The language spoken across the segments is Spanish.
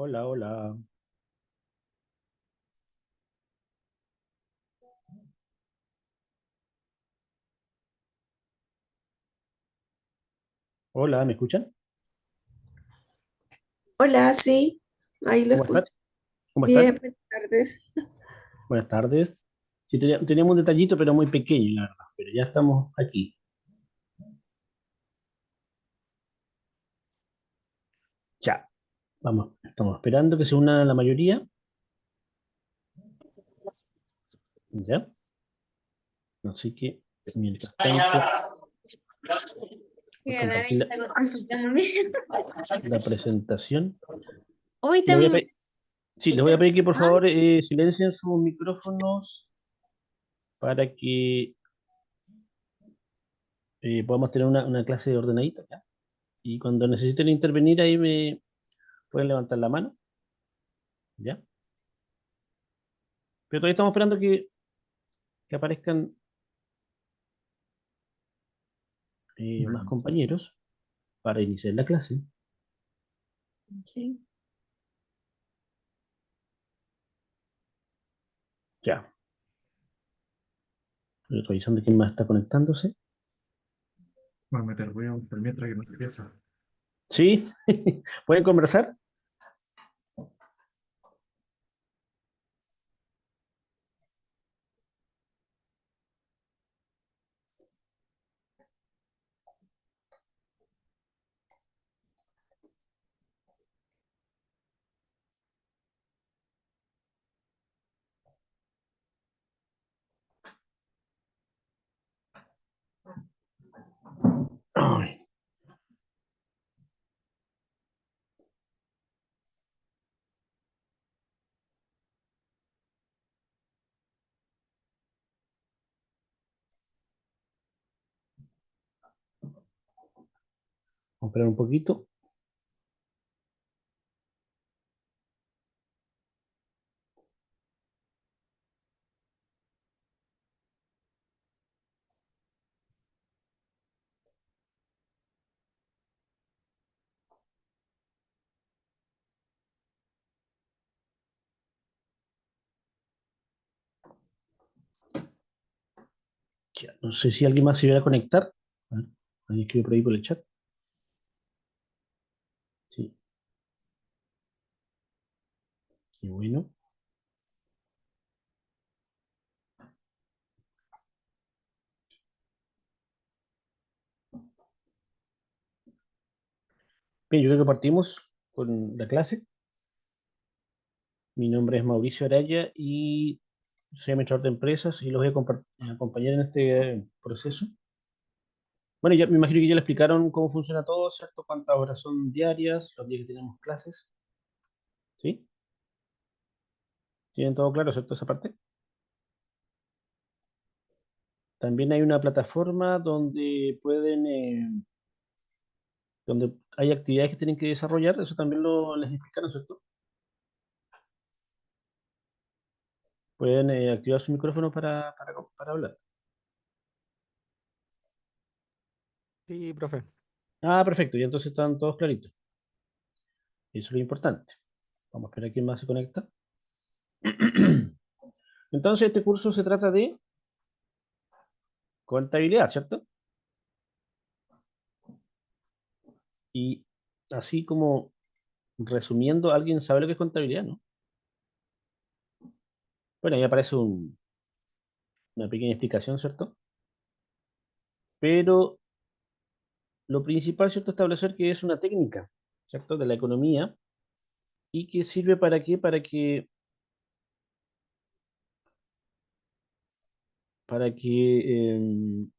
Hola, hola. Hola, ¿me escuchan? Hola, sí, ahí lo ¿Cómo están? escucho. ¿Cómo Bien, están? buenas tardes. Buenas tardes. Sí, teníamos un detallito, pero muy pequeño, la verdad. Pero ya estamos aquí. Ya, vamos. Estamos esperando que se una la mayoría. Ya. Así que, mientras tanto, voy a Mira, la compartir Dani está consultando. la presentación. Hoy Les voy a también pedir, sí, les voy a está. pedir que por Ah, favor silencien sus micrófonos para que podamos tener una clase ordenadita, ¿ya? Y cuando necesiten intervenir, ahí me pueden levantar la mano, ¿ya? Pero todavía estamos esperando que aparezcan más bueno, compañeros para iniciar la clase. sí. Ya, estoy revisando quién más está conectándose. Voy a meter, voy a buscar mientras que no empieza. Sí, pueden conversar. Ay, vamos a esperar un poquito. Ya, no sé si alguien más se iba a conectar. A ver, alguien escribe por ahí por el chat. Sí, qué bueno. Bien, yo creo que partimos con la clase. Mi nombre es Mauricio Araya y soy administrador de empresas y los voy a acompañar en este proceso. Bueno, ya me imagino que ya le explicaron cómo funciona todo, ¿cierto? Cuántas horas son diarias, los días que tenemos clases, ¿sí? ¿Tienen todo claro, cierto? Esa parte. También hay una plataforma donde donde hay actividades que tienen que desarrollar, eso también les explicaron, ¿cierto? Pueden activar su micrófono para hablar. Sí, profe. Ah, perfecto, y entonces están todos claritos. Eso es lo importante. Vamos a esperar a quién más se conecta. Entonces, este curso se trata de contabilidad, ¿cierto? Y así como resumiendo, ¿alguien sabe lo que es contabilidad, no? Bueno, ahí aparece una pequeña explicación, ¿cierto? Pero lo principal, ¿cierto? Establecer que es una técnica, ¿cierto? De la economía y que sirve para qué, para que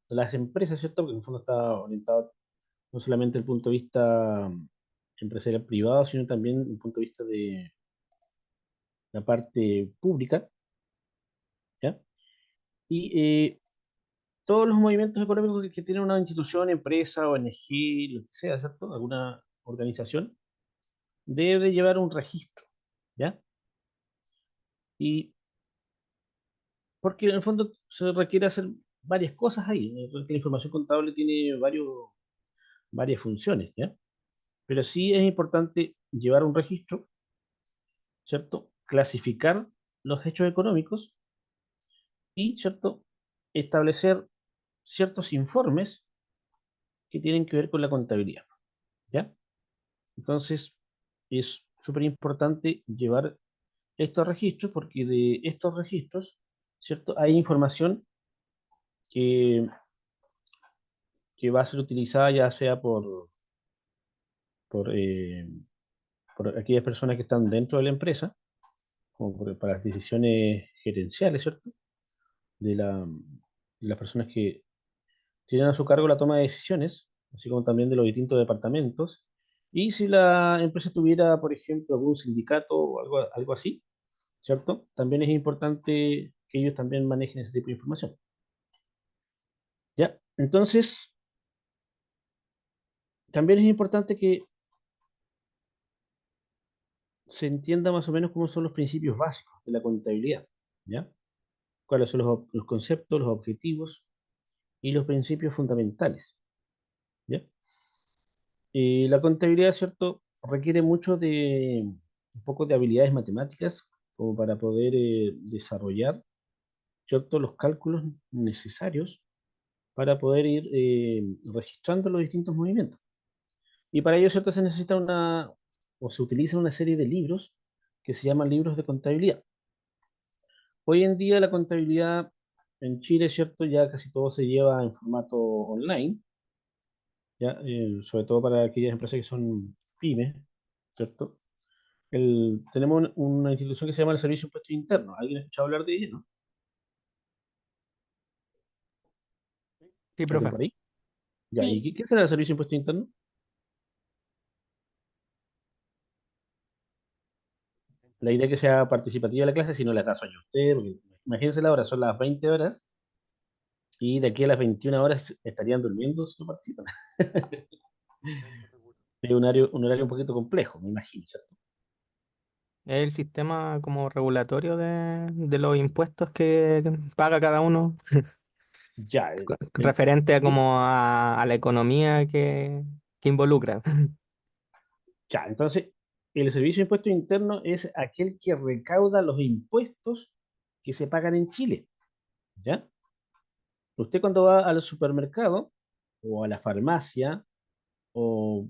las empresas, ¿cierto? Porque en el fondo está orientado no solamente desde el punto de vista empresarial privado, sino también desde el punto de vista de la parte pública, ¿ya? Y todos los movimientos económicos que tiene una institución, empresa, ONG, lo que sea, ¿cierto? Alguna organización, debe llevar un registro, ¿ya? Y porque en el fondo se requiere hacer varias cosas ahí, ¿no? Porque la información contable tiene varias funciones, ¿ya? Pero sí es importante llevar un registro ¿cierto? Clasificar los hechos económicos y, ¿cierto? Establecer ciertos informes que tienen que ver con la contabilidad, ¿ya? Entonces, es súper importante llevar estos registros porque de estos registros, ¿cierto? Hay información que, que va a ser utilizada ya sea por, eh, por aquellas personas que están dentro de la empresa, como para las decisiones gerenciales, ¿cierto? De las personas que tienen a su cargo la toma de decisiones, así como también de los distintos departamentos. Y si la empresa tuviera, por ejemplo, algún sindicato o algo así, ¿cierto? También es importante que ellos también manejen ese tipo de información. ¿Ya? Entonces, también es importante que se entienda más o menos cómo son los principios básicos de la contabilidad, ¿ya? Cuáles son los conceptos, los objetivos y los principios fundamentales, ¿ya? La contabilidad, ¿cierto? Requiere mucho de un poco de habilidades matemáticas como para poder desarrollar, ¿cierto? Los cálculos necesarios para poder ir registrando los distintos movimientos. Y para ello, ¿cierto? Se necesita o se utiliza una serie de libros que se llaman libros de contabilidad. Hoy en día la contabilidad en Chile, ¿cierto? Ya casi todo se lleva en formato online, ¿ya? Sobre todo para aquellas empresas que son pymes, ¿cierto? Tenemos una institución que se llama el Servicio de Impuestos Internos. ¿Alguien ha escuchado hablar de ella, no? Sí, ¿Alguien profe. por ahí? Ya, ¿y Sí, qué será el Servicio de Impuestos Internos? La idea es que sea participativa la clase, si no le da sueño a usted, porque imagínense la hora, son las 20 horas y de aquí a las 21 horas estarían durmiendo si no participan. Es un horario un poquito complejo, me imagino, ¿cierto? Es el sistema como regulatorio de los impuestos que paga cada uno, Ya, referente a como a la economía que involucra. ya, entonces, el Servicio de Impuestos Internos es aquel que recauda los impuestos que se pagan en Chile, ¿ya? Usted cuando va al supermercado o a la farmacia o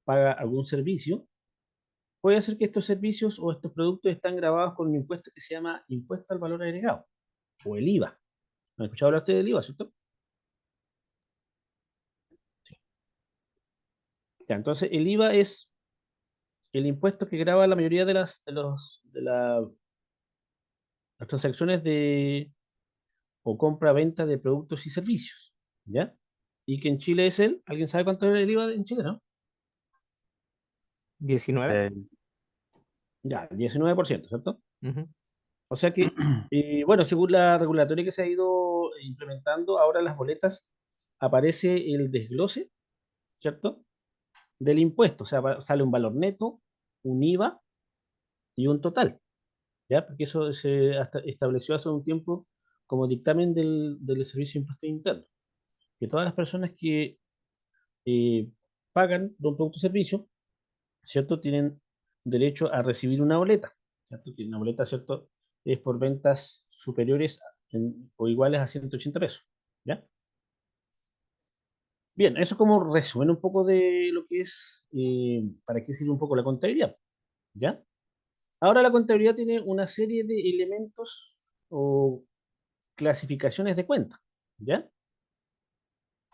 paga algún servicio, puede ser que estos servicios o estos productos están grabados con un impuesto que se llama impuesto al valor agregado o el IVA. ¿Han escuchado hablar usted del IVA, cierto? Sí. Ya, entonces, el IVA es el impuesto que graba la mayoría las transacciones o compra-venta de productos y servicios, ¿ya? Y que en Chile es ¿alguien sabe cuánto es el IVA en Chile, no? 19. Ya, el 19%, ¿cierto? Ujú. O sea que, bueno, según la regulatoria que se ha ido implementando, ahora en las boletas aparece el desglose, ¿cierto? Del impuesto, o sea, sale un valor neto, un IVA y un total, ¿ya? Porque eso se estableció hace un tiempo como dictamen del Servicio de Impuestos Internos, que todas las personas que eh, pagan por un producto o servicio, ¿cierto? Tienen derecho a recibir una boleta, ¿cierto? Que una boleta, ¿cierto? Es por ventas superiores o iguales a 180 pesos, ¿ya? Bien, eso como resumen un poco de lo que es, para qué sirve un poco la contabilidad, ¿ya? Ahora la contabilidad tiene una serie de elementos o clasificaciones de cuentas, ¿ya?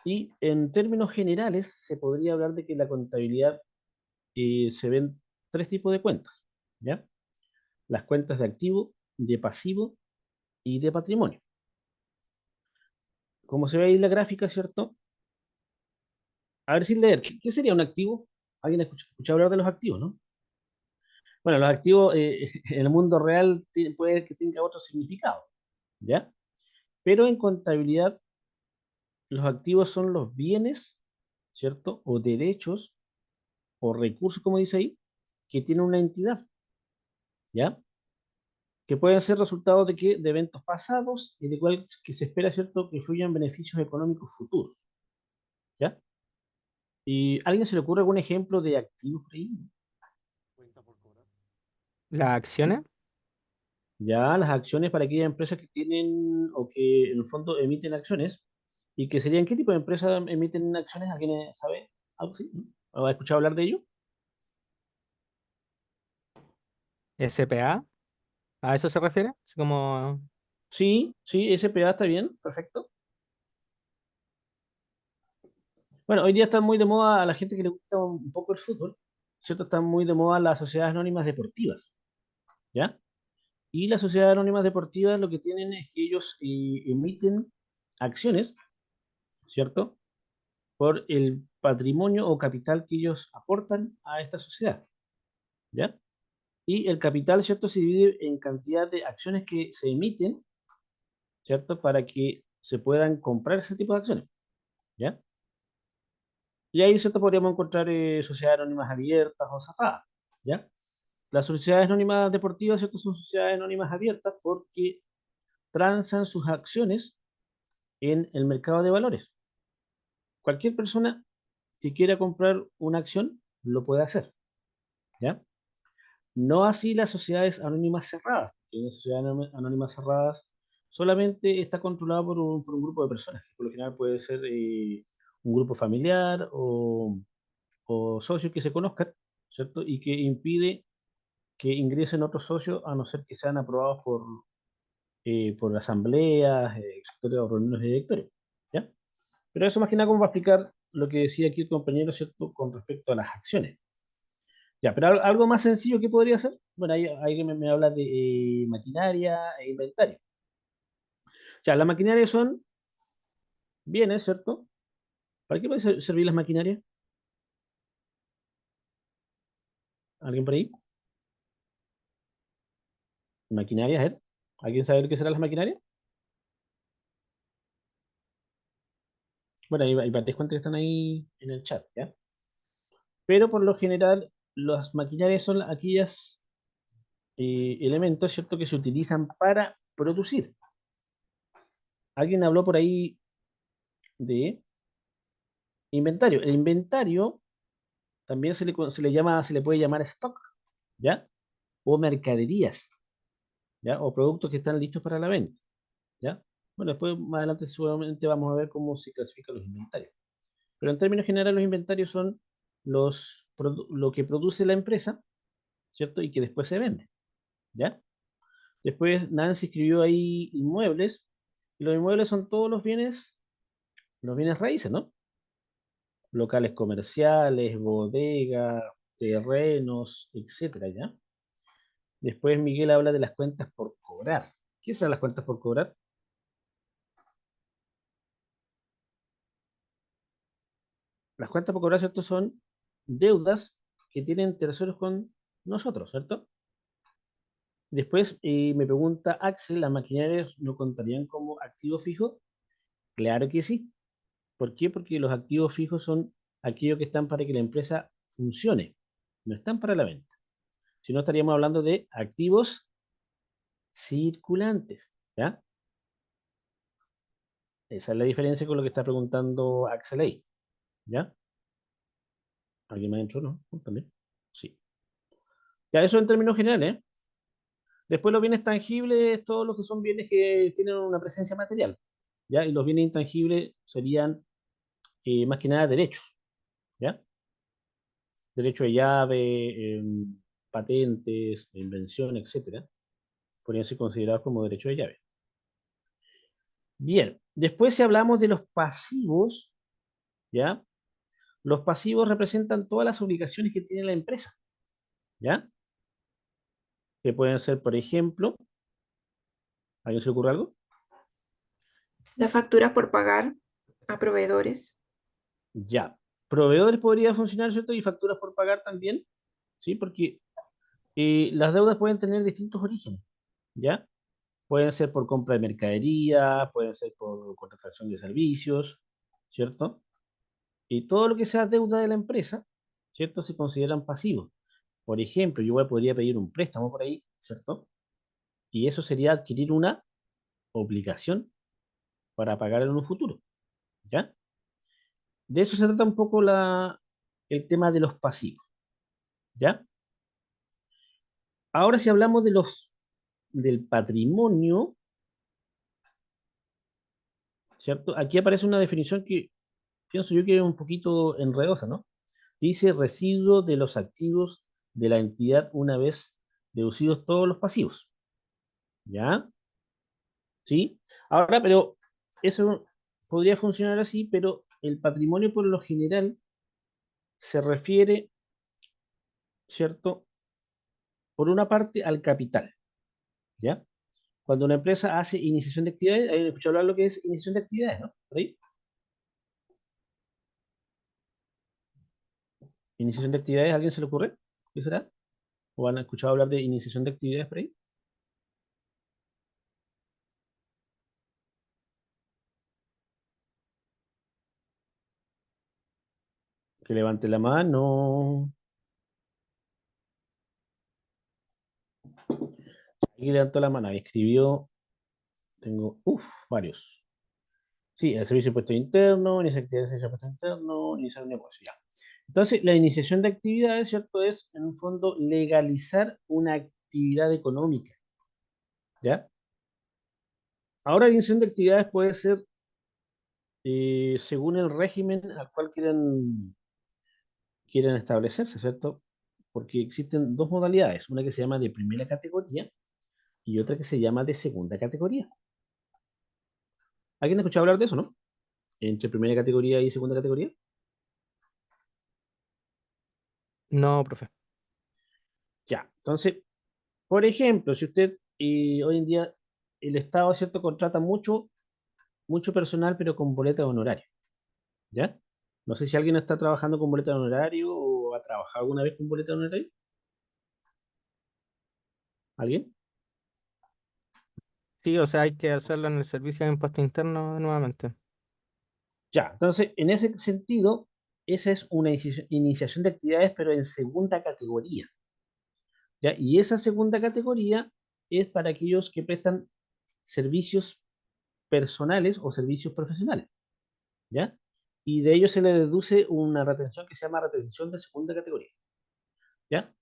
Y en términos generales se podría hablar de que la contabilidad se ven tres tipos de cuentas, ¿ya? Las cuentas de activo, de pasivo y de patrimonio. Como se ve ahí en la gráfica, ¿cierto? A ver sin leer, ¿qué sería un activo? ¿Alguien ha escuchado hablar de los activos, no? Bueno, los activos en el mundo real puede que tenga otro significado, ¿ya? Pero en contabilidad, los activos son los bienes, ¿cierto? O derechos o recursos, como dice ahí, que tiene una entidad, ¿ya? Que pueden ser resultado de eventos pasados y de cual que se espera, ¿cierto?, que fluyan beneficios económicos futuros, ¿ya? ¿Y a alguien se le ocurre algún ejemplo de activos por ahí? Las acciones, Ya las acciones para aquellas empresas que tienen o que en el fondo emiten acciones, y que serían, ¿qué tipo de empresas emiten acciones? ¿Alguien sabe algo así? ¿O ha escuchado hablar de ello? SPA, ¿a eso se refiere? Así como Sí, sí, SPA está bien, perfecto. Bueno, hoy día está muy de moda a la gente que le gusta un poco el fútbol, ¿cierto? Están muy de moda las sociedades anónimas deportivas, ¿ya? Y las sociedades anónimas deportivas lo que tienen es que ellos emiten acciones, ¿cierto? Por el patrimonio o capital que ellos aportan a esta sociedad, ¿ya? Y el capital, ¿cierto? Se divide en cantidad de acciones que se emiten, ¿cierto? Para que se puedan comprar ese tipo de acciones, ¿ya? Y ahí, ¿cierto? Podríamos encontrar sociedades anónimas abiertas o cerradas, ¿ya? Las sociedades anónimas deportivas, ¿cierto? Son sociedades anónimas abiertas porque transan sus acciones en el mercado de valores. Cualquier persona que quiera comprar una acción lo puede hacer, ¿ya? No así las sociedades anónimas cerradas, que las sociedades anónimas cerradas solamente está controlado por un grupo de personas, que por lo general puede ser un grupo familiar o socios que se conozcan, ¿cierto? Y que impide que ingresen otros socios a no ser que sean aprobados por asambleas, o reuniones de directorio, ¿ya? Pero eso más que nada como para explicar lo que decía aquí el compañero, ¿cierto? Con respecto a las acciones. Ya, pero algo más sencillo que podría ser, bueno, ahí me habla de maquinaria e inventario. Ya, la maquinaria son bienes, ¿cierto? ¿Para qué puede servir las maquinarias? ¿Alguien por ahí? ¿Maquinarias, eh? ¿Alguien sabe lo que serán las maquinarias? Bueno, ahí te cuenta que están ahí en el chat, ¿ya? Pero por lo general, las maquinarias son aquellas elementos, ¿cierto?, que se utilizan para producir. Alguien habló por ahí de inventario. El inventario también se le puede llamar stock, ¿ya? O mercaderías, ¿ya? O productos que están listos para la venta, ¿ya? Bueno, después más adelante seguramente vamos a ver cómo se clasifican los inventarios. Pero en términos generales los inventarios son lo que produce la empresa, ¿cierto? Y que después se vende, ¿ya? Después Nancy escribió ahí inmuebles, y los inmuebles son todos los bienes raíces, ¿no? Locales comerciales, bodegas, terrenos, etcétera, ¿ya? Después Miguel habla de las cuentas por cobrar. ¿Qué son las cuentas por cobrar? Las cuentas por cobrar, ¿cierto? Son deudas que tienen terceros con nosotros, ¿cierto? Después me pregunta Axel, ¿las maquinarias no contarían como activo fijo? Claro que sí. ¿Por qué? Porque los activos fijos son aquellos que están para que la empresa funcione, no están para la venta. Si no, estaríamos hablando de activos circulantes, ¿ya? Esa es la diferencia con lo que está preguntando Axel ahí, ¿ya? ¿Alguien más entró, no? ¿También? Sí. Ya, eso en términos generales, ¿eh? Después los bienes tangibles, todos los que son bienes que tienen una presencia material, ¿ya? Y los bienes intangibles serían más que nada derechos, ¿ya? Derecho de llave, patentes, invención, etcétera, podrían ser considerados como derecho de llave. Bien, después si hablamos de los pasivos, ¿ya? Los pasivos representan todas las obligaciones que tiene la empresa, ¿ya? Que pueden ser, por ejemplo, ¿a alguien se le ocurre algo? Las facturas por pagar a proveedores. Ya. Proveedores podría funcionar, ¿cierto? Y facturas por pagar también, ¿sí? Porque las deudas pueden tener distintos orígenes, ¿ya? Pueden ser por compra de mercadería, pueden ser por contratación de servicios, ¿cierto? Y todo lo que sea deuda de la empresa, ¿cierto? Se consideran pasivos. Por ejemplo, yo podría pedir un préstamo por ahí, ¿cierto? Y eso sería adquirir una obligación para pagar en un futuro, ¿ya? De eso se trata un poco el tema de los pasivos, ¿ya? Ahora si hablamos del patrimonio, ¿cierto? Aquí aparece una definición que pienso yo que es un poquito enredosa, ¿no? Dice residuo de los activos de la entidad una vez deducidos todos los pasivos. ¿Ya? ¿Sí? Ahora, pero eso podría funcionar así, pero el patrimonio por lo general se refiere, ¿cierto? Por una parte al capital, ¿ya? Cuando una empresa hace iniciación de actividades, hay escuchado hablar de lo que es iniciación de actividades, ¿no? ¿Por ahí? Iniciación de actividades, ¿a alguien se le ocurre? ¿Qué será? ¿O han escuchado hablar de iniciación de actividades por ahí? Que levante la mano. Aquí levantó la mano y escribió, tengo, varios. Sí, el servicio de impuesto interno, iniciar actividades de servicio de impuesto interno, iniciar un negocio, ya. Entonces, la iniciación de actividades, ¿cierto? Es, en un fondo, legalizar una actividad económica, ¿ya? Ahora, la iniciación de actividades puede ser según el régimen al cual quieren establecerse, ¿cierto? Porque existen dos modalidades, una que se llama de primera categoría y otra que se llama de segunda categoría. ¿Alguien ha escuchado hablar de eso, no? Entre primera categoría y segunda categoría. No, profe. Ya, entonces, por ejemplo, si usted hoy en día el Estado, ¿cierto?, contrata mucho personal, pero con boleta de honorario, ¿ya? No sé si alguien está trabajando con boleta de honorario o ha trabajado alguna vez con boleta de honorario. ¿Alguien? Sí, o sea, hay que hacerlo en el servicio de impuesto interno nuevamente. Ya, entonces, en ese sentido, esa es una iniciación de actividades, pero en segunda categoría, ¿ya? Y esa segunda categoría es para aquellos que prestan servicios personales o servicios profesionales, ¿ya? Y de ello se le deduce una retención que se llama retención de segunda categoría, ¿ya?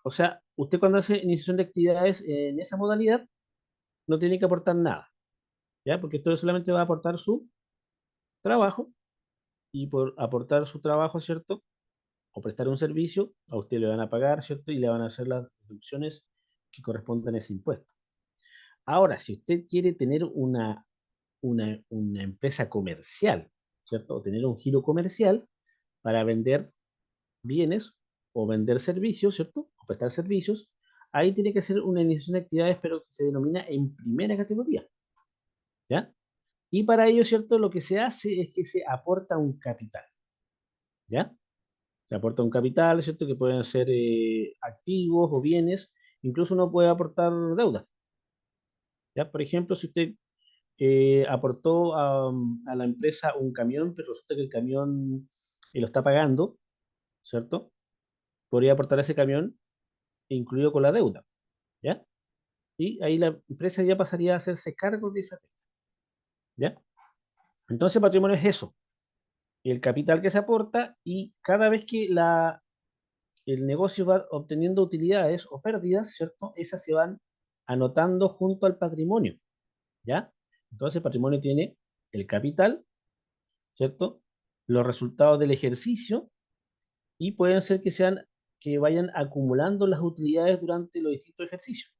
O sea, usted cuando hace iniciación de actividades en esa modalidad, no tiene que aportar nada, ¿ya? Porque esto solamente va a aportar su trabajo y por aportar su trabajo, ¿cierto? O prestar un servicio, a usted le van a pagar, ¿cierto? Y le van a hacer las deducciones que corresponden a ese impuesto. Ahora, si usted quiere tener una empresa comercial, ¿cierto? O tener un giro comercial para vender bienes o vender servicios, ¿cierto? O prestar servicios, ahí tiene que ser una iniciación de actividades, pero que se denomina en primera categoría, ¿ya? Y para ello, ¿cierto? Lo que se hace es que se aporta un capital, ¿ya? Se aporta un capital, ¿cierto? Que pueden ser activos o bienes, incluso uno puede aportar deuda, ¿ya? Por ejemplo, si usted aportó a la empresa un camión, pero resulta que el camión lo está pagando, ¿cierto? Podría aportar ese camión incluido con la deuda, ¿ya? Y ahí la empresa ya pasaría a hacerse cargo de esa deuda, ¿ya? Entonces, patrimonio es eso, el capital que se aporta y cada vez que el negocio va obteniendo utilidades o pérdidas, ¿cierto? Esas se van anotando junto al patrimonio, ¿ya? Entonces, el patrimonio tiene el capital, ¿cierto? Los resultados del ejercicio y pueden ser que vayan acumulando las utilidades durante los distintos ejercicios,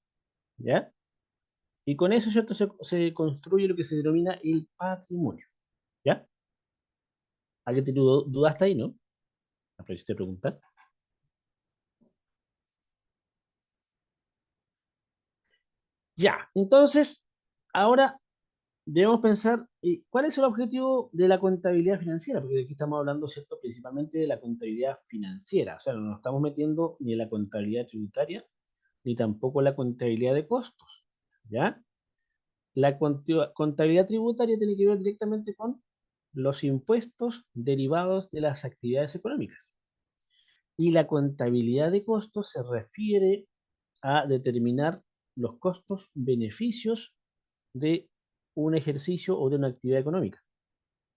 ¿ya? Y con eso, ¿cierto? Se construye lo que se denomina el patrimonio, ¿ya? ¿Alguien tiene dudas hasta ahí, no? Aproveché de preguntar. Ya, entonces, ahora debemos pensar cuál es el objetivo de la contabilidad financiera, porque aquí estamos hablando, ¿cierto? Principalmente de la contabilidad financiera, o sea, no nos estamos metiendo ni en la contabilidad tributaria, ni tampoco en la contabilidad de costos, ¿ya? La contabilidad tributaria tiene que ver directamente con los impuestos derivados de las actividades económicas. Y la contabilidad de costos se refiere a determinar los costos, beneficios de un ejercicio o de una actividad económica,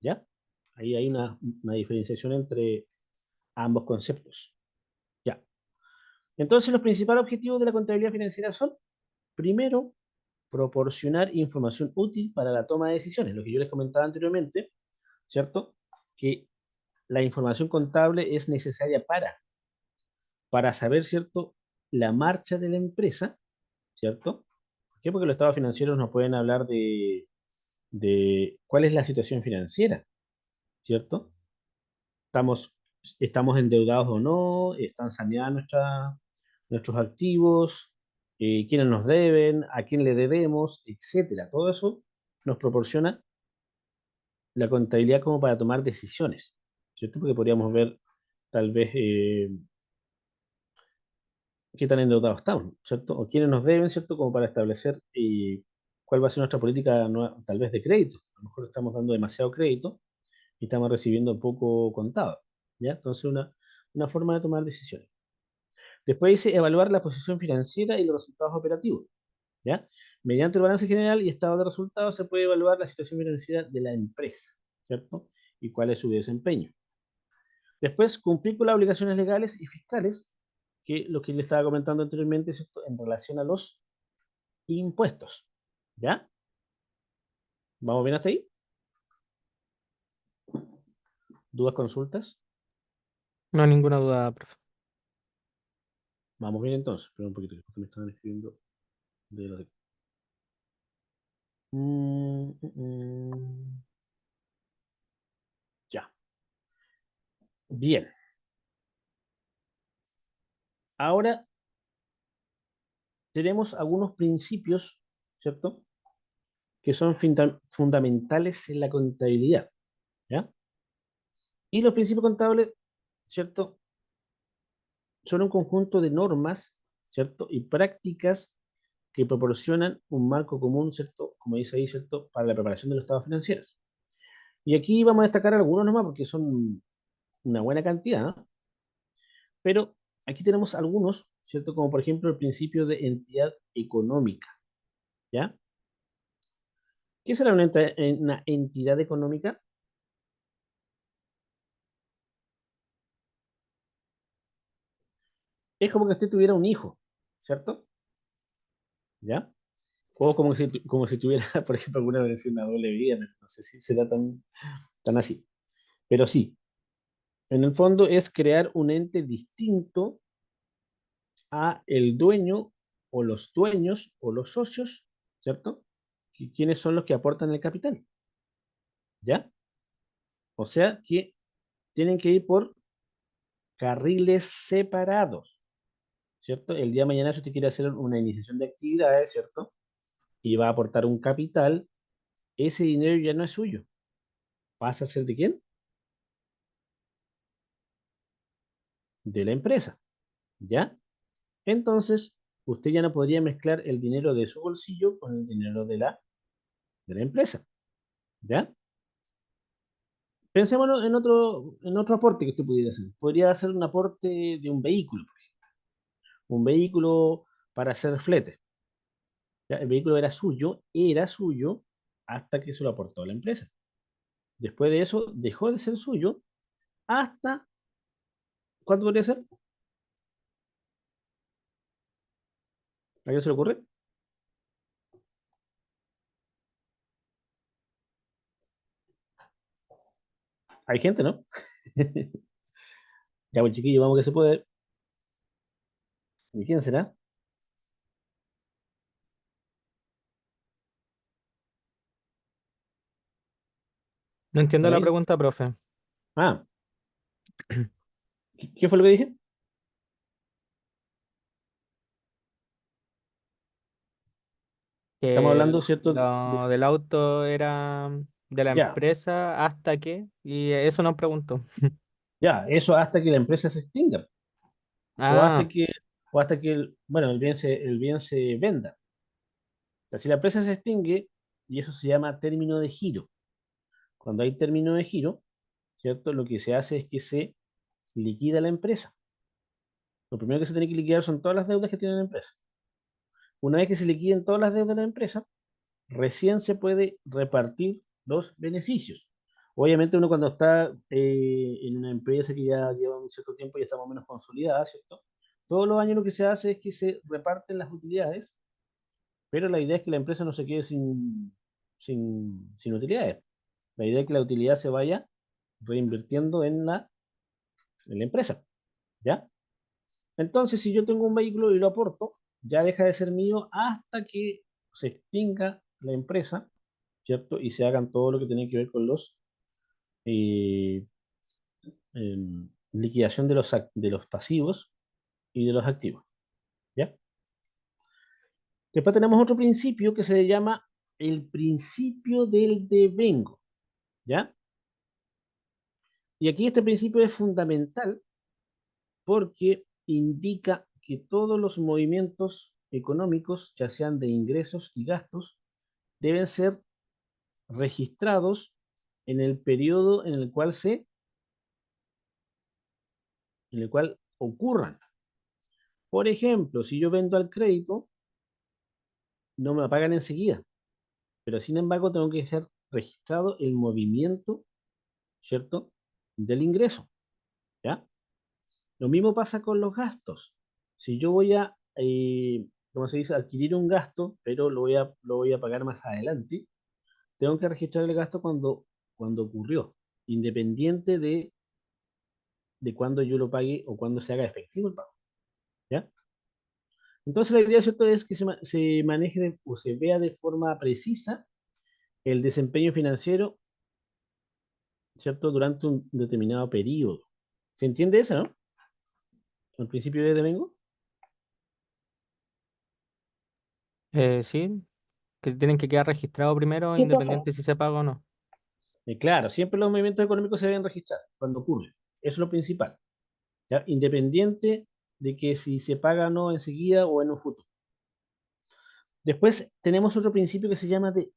¿ya? Ahí hay una diferenciación entre ambos conceptos, ¿ya? Entonces, los principales objetivos de la contabilidad financiera son, primero, proporcionar información útil para la toma de decisiones, lo que yo les comentaba anteriormente, ¿cierto? Que la información contable es necesaria para saber, ¿cierto?, la marcha de la empresa, ¿cierto? ¿Por qué? Porque los estados financieros nos pueden hablar de cuál es la situación financiera, ¿cierto? Estamos, estamos endeudados o no, están saneados nuestros activos, quiénes nos deben, a quién le debemos, etcétera. Todo eso nos proporciona la contabilidad como para tomar decisiones, ¿cierto? Porque podríamos ver tal vez qué tan endeudados estamos, ¿cierto? O quiénes nos deben, ¿cierto? Como para establecer cuál va a ser nuestra política tal vez de crédito. A lo mejor estamos dando demasiado crédito y estamos recibiendo poco contado, ¿ya? Entonces, una forma de tomar decisiones. Después dice evaluar la posición financiera y los resultados operativos, ¿ya? Mediante el balance general y estado de resultados se puede evaluar la situación financiera de la empresa, ¿cierto? Y cuál es su desempeño. Después, cumplir con las obligaciones legales y fiscales, que lo que le estaba comentando anteriormente, ¿cierto? En relación a los impuestos, ¿ya? ¿Vamos bien hasta ahí? ¿Dudas, consultas? No hay ninguna duda, profe. Vamos bien entonces. Espera un poquito, que justo me estaban escribiendo de lo de... Ya. Bien. Ahora tenemos algunos principios, ¿cierto? Que son fundamentales en la contabilidad, ¿ya? Y los principios contables, ¿cierto? Son un conjunto de normas, ¿cierto? Y prácticas que proporcionan un marco común, ¿cierto? Como dice ahí, ¿cierto? Para la preparación de los estados financieros. Y aquí vamos a destacar algunos nomás porque son una buena cantidad, ¿no? Pero aquí tenemos algunos, ¿cierto? Como por ejemplo el principio de entidad económica, ¿ya? ¿Qué será una entidad económica? Es como que usted tuviera un hijo, ¿cierto? ¿Ya? O como si tuviera, por ejemplo, alguna vez una doble vida, no sé si será tan así. Pero sí, en el fondo es crear un ente distinto a el dueño o los dueños o los socios, ¿cierto? ¿Quiénes son los que aportan el capital? ¿Ya? O sea que tienen que ir por carriles separados, ¿cierto? El día de mañana si usted quiere hacer una iniciación de actividades, ¿cierto? Y va a aportar un capital, ese dinero ya no es suyo. ¿Pasa a ser de quién? De la empresa, ¿ya? Entonces, usted ya no podría mezclar el dinero de su bolsillo con el dinero de la empresa, ¿ya? Pensémonos en otro aporte que usted pudiera hacer. Podría hacer un aporte de un vehículo, por ejemplo. Un vehículo para hacer flete. ¿Ya? El vehículo era suyo hasta que se lo aportó a la empresa. Después de eso, dejó de ser suyo hasta, ¿cuánto podría ser? ¿A qué se le ocurre? Hay gente, ¿no? Ya, pues chiquillo, vamos que se puede. ¿Y quién será? No entiendo ¿Están la ahí? pregunta, profe. Ah, ¿qué fue lo que dije? Estamos Que hablando, ¿cierto? lo del auto era de la Ya, empresa hasta que, y eso nos preguntó. ya, eso hasta que la empresa se extinga. O hasta Ah, que, o hasta que bueno, el bien se venda. O sea, si la empresa se extingue, y eso se llama término de giro. Cuando hay término de giro, ¿cierto? Lo que se hace es que se liquida la empresa. Lo primero que se tiene que liquidar son todas las deudas que tiene la empresa. Una vez que se liquiden todas las deudas de la empresa, recién se puede repartir los beneficios. Obviamente uno cuando está en una empresa que ya lleva un cierto tiempo y está más o menos consolidada, ¿cierto? Todos los años lo que se hace es que se reparten las utilidades, pero la idea es que la empresa no se quede sin utilidades. La idea es que la utilidad se vaya reinvirtiendo en la empresa, ¿ya? Entonces, si yo tengo un vehículo y lo aporto, ya deja de ser mío hasta que se extinga la empresa, ¿cierto? Y se hagan todo lo que tiene que ver con los eh, liquidación de los pasivos y de los activos, ¿ya? Después tenemos otro principio que se llama el principio del devengo, ¿ya? Y aquí este principio es fundamental porque indica que todos los movimientos económicos, ya sean de ingresos y gastos, deben ser registrados en el periodo en el cual ocurran. Por ejemplo, si yo vendo al crédito, no me lo pagan enseguida, pero sin embargo tengo que dejar registrado el movimiento, ¿cierto?, del ingreso, ¿ya? Lo mismo pasa con los gastos. Si yo voy a, ¿cómo se dice?, adquirir un gasto, pero lo voy a pagar más adelante, tengo que registrar el gasto cuando ocurrió, independiente de cuándo yo lo pague o cuándo se haga efectivo el pago, ¿ya? Entonces la idea, ¿cierto?, es que se maneje o se vea de forma precisa el desempeño financiero, ¿cierto?, durante un determinado periodo. ¿Se entiende eso, no? Al principio de Devengo. Sí, que tienen que quedar registrados primero, Sí, independiente si se paga o no. Claro, siempre los movimientos económicos se deben registrar cuando ocurre. Eso es lo principal, ¿ya? Independiente de que si se paga o no enseguida o en un futuro. Después tenemos otro principio que se llama de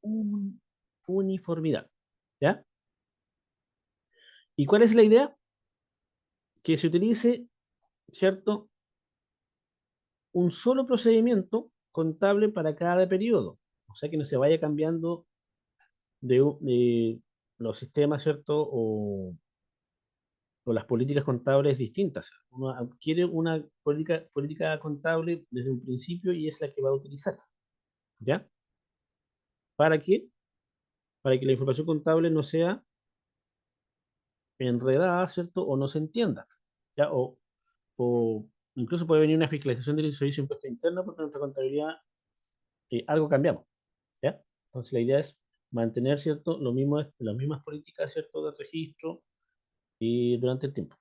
uniformidad, ¿ya? ¿Y cuál es la idea? Que se utilice, ¿cierto?, un solo procedimiento contable para cada periodo. O sea, que no se vaya cambiando de los sistemas, ¿cierto? O las políticas contables distintas. Uno adquiere una política contable desde un principio y es la que va a utilizar, ¿ya? ¿Para qué? Para que la información contable no sea enredada, ¿cierto? O no se entienda, ¿ya? O incluso puede venir una fiscalización del servicio de impuesto interno porque en nuestra contabilidad algo cambiamos, ¿ya? Entonces la idea es mantener, ¿cierto?, las mismas políticas, ¿cierto?, de registro y durante el tiempo.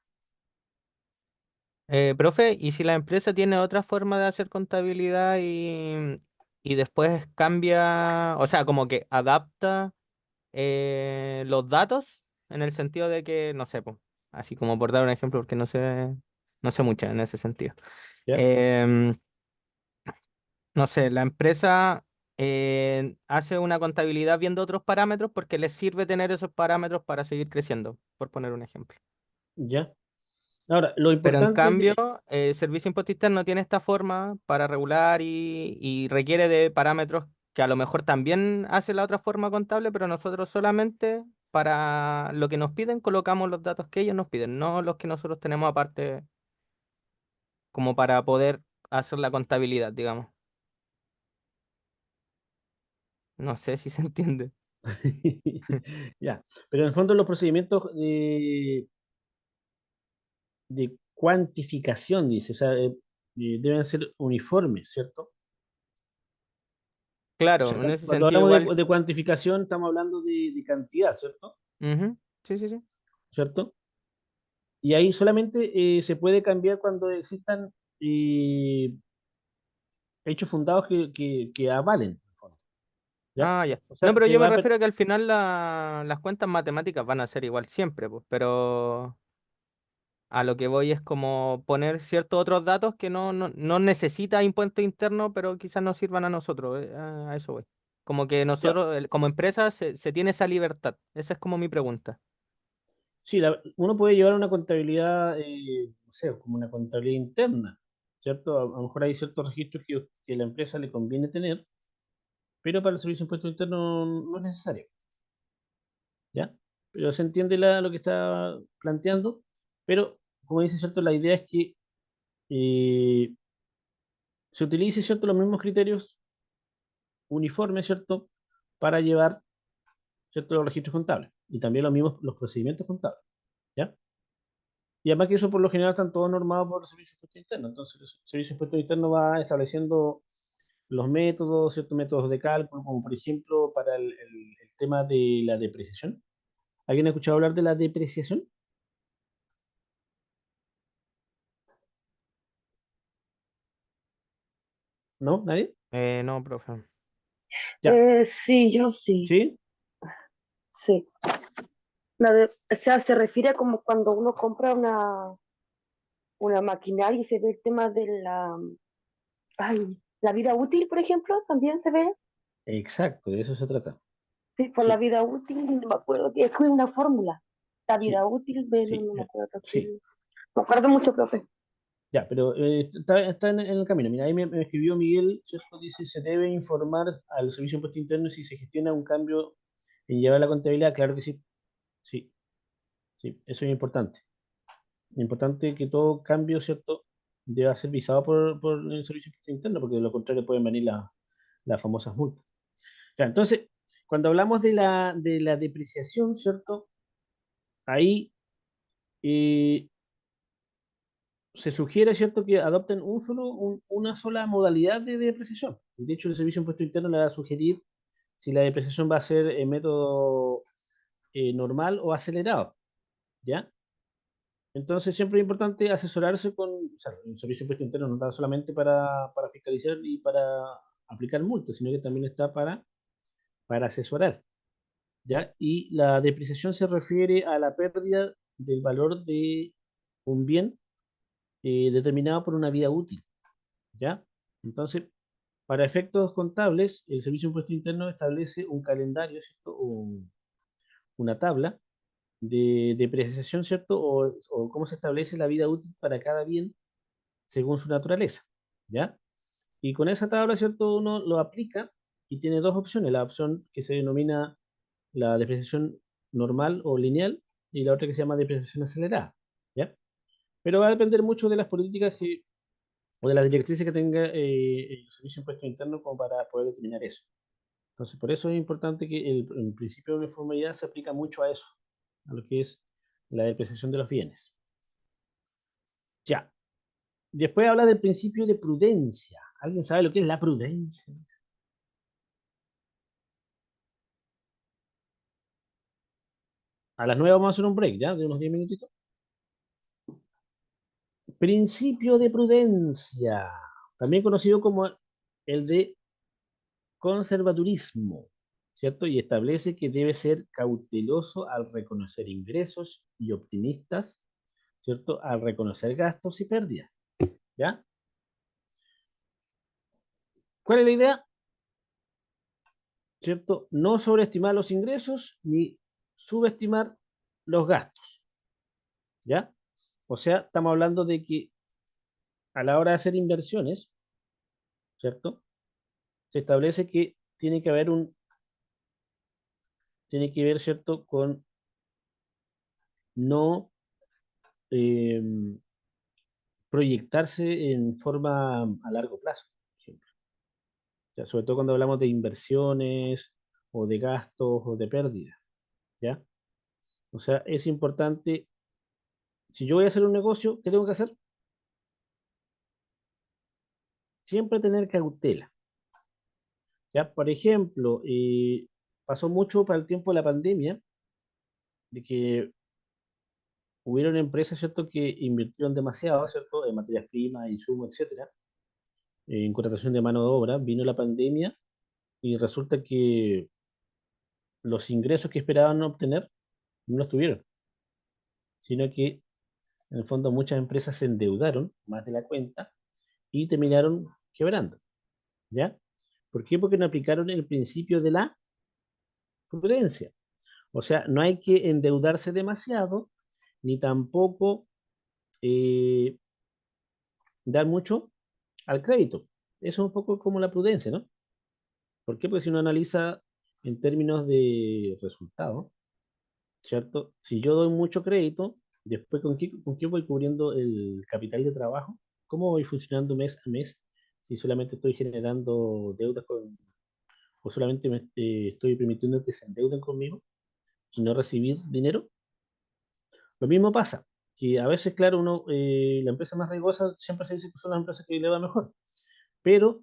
Profe, ¿y si la empresa tiene otra forma de hacer contabilidad y después cambia, o sea, como que adapta los datos en el sentido de que, no sé, po, así como por dar un ejemplo, porque no sé mucho en ese sentido. ¿Ya? Em, no sé, la empresa hace una contabilidad viendo otros parámetros porque les sirve tener esos parámetros para seguir creciendo, por poner un ejemplo. ¿Ya? Ahora, lo Pero en importante cambio, el Servicio de Impuesto Interno tiene esta forma para regular y requiere de parámetros que a lo mejor también hace la otra forma contable, pero nosotros solamente para lo que nos piden colocamos los datos que ellos nos piden, no los que nosotros tenemos aparte como para poder hacer la contabilidad, digamos. No sé si se entiende. ya, pero en el fondo los procedimientos de cuantificación, dice, o sea, deben ser uniformes, ¿cierto? O sea, Claro, en cuando, ese cuando sentido hablamos igual. de cuantificación estamos hablando de cantidad, ¿cierto? Ujú, sí, sí, sí. ¿Cierto? Y ahí solamente se puede cambiar cuando existan eh, hechos fundados que avalen, en el fondo, ¿ya? Ah, ya. O No, sea, pero que yo me va a refiero a que al final las cuentas matemáticas van a ser igual siempre, pues, pero a lo que voy es como poner ciertos otros datos que no necesita impuesto interno, pero quizás nos sirvan a nosotros. A eso voy. Como que ya. nosotros, como empresa, se tiene esa libertad. Esa es como mi pregunta. Sí, uno puede llevar una contabilidad, no sé, como una contabilidad interna, ¿cierto? A lo mejor hay ciertos registros que la empresa le conviene tener, pero para el servicio de impuesto interno no es necesario, ¿ya? Pero se entiende lo que está planteando, pero como dice, ¿cierto? La idea es que eh, se utilicen, ¿cierto?, los mismos criterios uniformes, ¿cierto?, para llevar, ¿cierto?, los registros contables y también los mismos los procedimientos contables, ¿ya? Y además que eso por lo general están todos normados por el Servicio de Impuestos Internos. Entonces, el Servicio de Impuestos Internos va estableciendo los métodos, ciertos métodos de cálculo, como por ejemplo para el tema de la depreciación. ¿Alguien ha escuchado hablar de la depreciación? ¿No? ¿Nadie? No, profe. Ya. Sí, yo sí, ¿Sí? sí. O sea, se refiere como cuando uno compra una maquinaria y se ve el tema de la vida útil, por ejemplo, también se ve. Exacto, de eso se trata. Sí, por la Sí, vida útil, no me acuerdo, es como una fórmula. La vida sí, útil, no, sí, no me acuerdo. sí. Me acuerdo mucho, profe. Ya, pero está en el camino. Mira, ahí me escribió Miguel, ¿cierto? Dice, se debe informar al Servicio de Impuestos Internos si se gestiona un cambio en llevar la contabilidad. Claro que sí, sí, sí, eso es importante. Importante que todo cambio, ¿cierto?, deba ser visado por el Servicio de Impuestos Internos, porque de lo contrario pueden venir las famosas multas. Ya, entonces, cuando hablamos de la depreciación, ¿cierto? Ahí eh, se sugiere, ¿cierto?, que adopten una sola modalidad de depreciación. Y de hecho, el Servicio de Impuestos Internos le va a sugerir si la depreciación va a ser en método normal o acelerado, ¿ya? Entonces, siempre es importante asesorarse con, o sea, el Servicio de Impuestos Internos no está solamente para fiscalizar y para aplicar multas, sino que también está para asesorar, ¿ya? Y la depreciación se refiere a la pérdida del valor de un bien determinado por una vida útil, ¿ya? Entonces, para efectos contables, el Servicio de Impuestos Internos establece un calendario, ¿cierto? O una tabla de depreciación, ¿cierto? O cómo se establece la vida útil para cada bien según su naturaleza, ¿ya? Y con esa tabla, ¿cierto? Uno lo aplica y tiene dos opciones, la opción que se denomina la depreciación normal o lineal y la otra que se llama depreciación acelerada, ¿ya? Pero va a depender mucho de las políticas o de las directrices que tenga el Servicio de Impuestos Internos como para poder determinar eso. Entonces, por eso es importante que el principio de uniformidad se aplica mucho a eso, a lo que es la depreciación de los bienes. Ya. Después habla del principio de prudencia. ¿Alguien sabe lo que es la prudencia? A las 9 vamos a hacer un break, ¿ya? De unos 10 minutitos. Principio de prudencia, también conocido como el de conservadurismo, ¿cierto? Y establece que debe ser cauteloso al reconocer ingresos y optimistas, ¿cierto? Al reconocer gastos y pérdidas, ¿ya? ¿Cuál es la idea? ¿Cierto? No sobreestimar los ingresos ni subestimar los gastos, ¿ya? O sea, estamos hablando de que a la hora de hacer inversiones, ¿cierto? Se establece que tiene que ver, ¿cierto?, con no eh, proyectarse en forma a largo plazo, por ejemplo. O sea, sobre todo cuando hablamos de inversiones o de gastos o de pérdidas, ¿ya? O sea, es importante, si yo voy a hacer un negocio, ¿qué tengo que hacer? Siempre tener cautela, ¿ya? Por ejemplo, pasó mucho para el tiempo de la pandemia, de que hubieron empresas, ¿cierto?, que invirtieron demasiado, ¿cierto?, en materias primas, insumos, etcétera, en contratación de mano de obra. Vino la pandemia y resulta que los ingresos que esperaban obtener no los tuvieron, sino que en el fondo muchas empresas se endeudaron más de la cuenta y terminaron quebrando, ¿ya? ¿Por qué? Porque no aplicaron el principio de la prudencia. O sea, no hay que endeudarse demasiado, ni tampoco eh, dar mucho al crédito. Eso es un poco como la prudencia, ¿no? ¿Por qué? Porque si uno analiza en términos de resultados, ¿cierto? Si yo doy mucho crédito, después ¿con qué voy cubriendo el capital de trabajo? ¿cómo voy funcionando mes a mes si solamente estoy generando deudas o solamente estoy permitiendo que se endeuden conmigo y no recibir dinero? Lo mismo pasa, que a veces, claro, la empresa más riesgosa siempre se dice que son las empresas que le va mejor, pero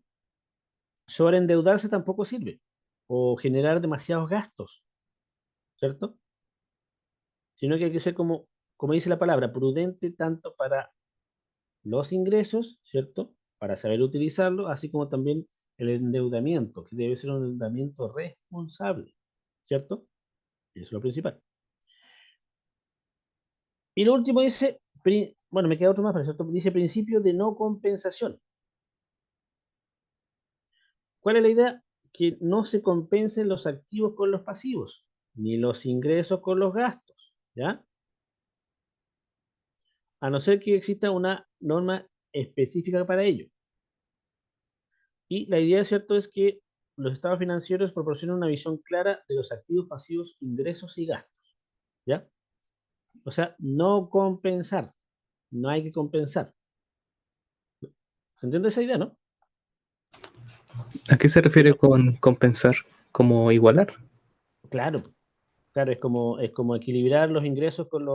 sobreendeudarse tampoco sirve, o generar demasiados gastos, ¿cierto? Sino que hay que ser como dice la palabra, prudente tanto para los ingresos, ¿cierto? Para saber utilizarlo, así como también el endeudamiento, que debe ser un endeudamiento responsable, ¿cierto? Eso es lo principal. Y lo último dice, bueno, me queda otro más, pero ¿cierto? Dice principio de no compensación. ¿Cuál es la idea? Que no se compensen los activos con los pasivos, ni los ingresos con los gastos, ¿ya? A no ser que exista una norma específica para ello. Y la idea, ¿cierto?, es que los estados financieros proporcionan una visión clara de los activos, pasivos, ingresos y gastos, ¿ya? O sea, no compensar, no hay que compensar. ¿Se entiende esa idea, no? ¿A qué se refiere con compensar? ¿Como igualar? Claro, claro, es como equilibrar los ingresos con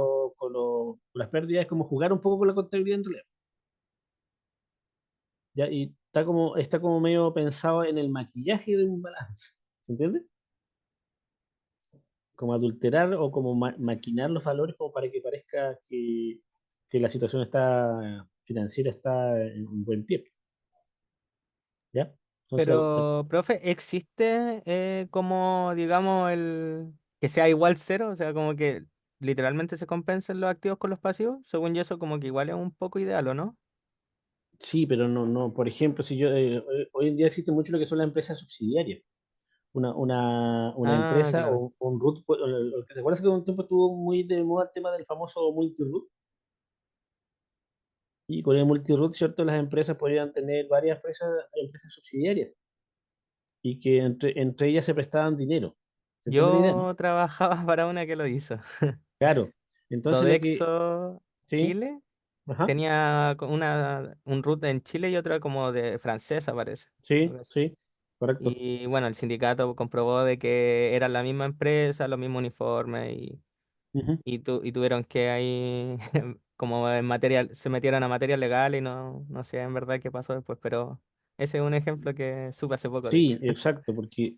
las pérdidas, es como jugar un poco con la contabilidad en realidad. ¿Ya? Y está como medio pensado en el maquillaje de un balance, ¿se entiende? Como adulterar o como maquinar los valores como para que parezca que la situación financiera está en un buen pie, ¿ya? Entonces, Pero, profe, ¿existe como, digamos, el que sea igual cero? O sea, como que literalmente se compensen los activos con los pasivos. Según yo, eso como que igual es un poco ideal, ¿o no? sí, pero no, por ejemplo, si hoy en día existe mucho lo que son las empresas subsidiarias. Una Ah, empresa claro. o un root, ¿te acuerdas que un tiempo estuvo muy de moda el tema del famoso multi-root? Y con el multi-root, ¿cierto? Las empresas podrían tener varias empresas subsidiarias y que entre ellas se prestaban dinero. ¿Se entiende la idea, no? Yo trabajaba para una que lo hizo. Claro. Entonces Sodexo sí, Chile ajá, tenía un root en Chile y otra como de francesa, parece. sí, Algo así. sí, correcto. Y bueno, el sindicato comprobó de que eran la misma empresa, los mismos uniformes Ujú. y tuvieron que ahí como en material, se metieron a materia legal y no sé en verdad qué pasó después, pero ese es un ejemplo que supe hace poco, de hecho. Sí, exacto, porque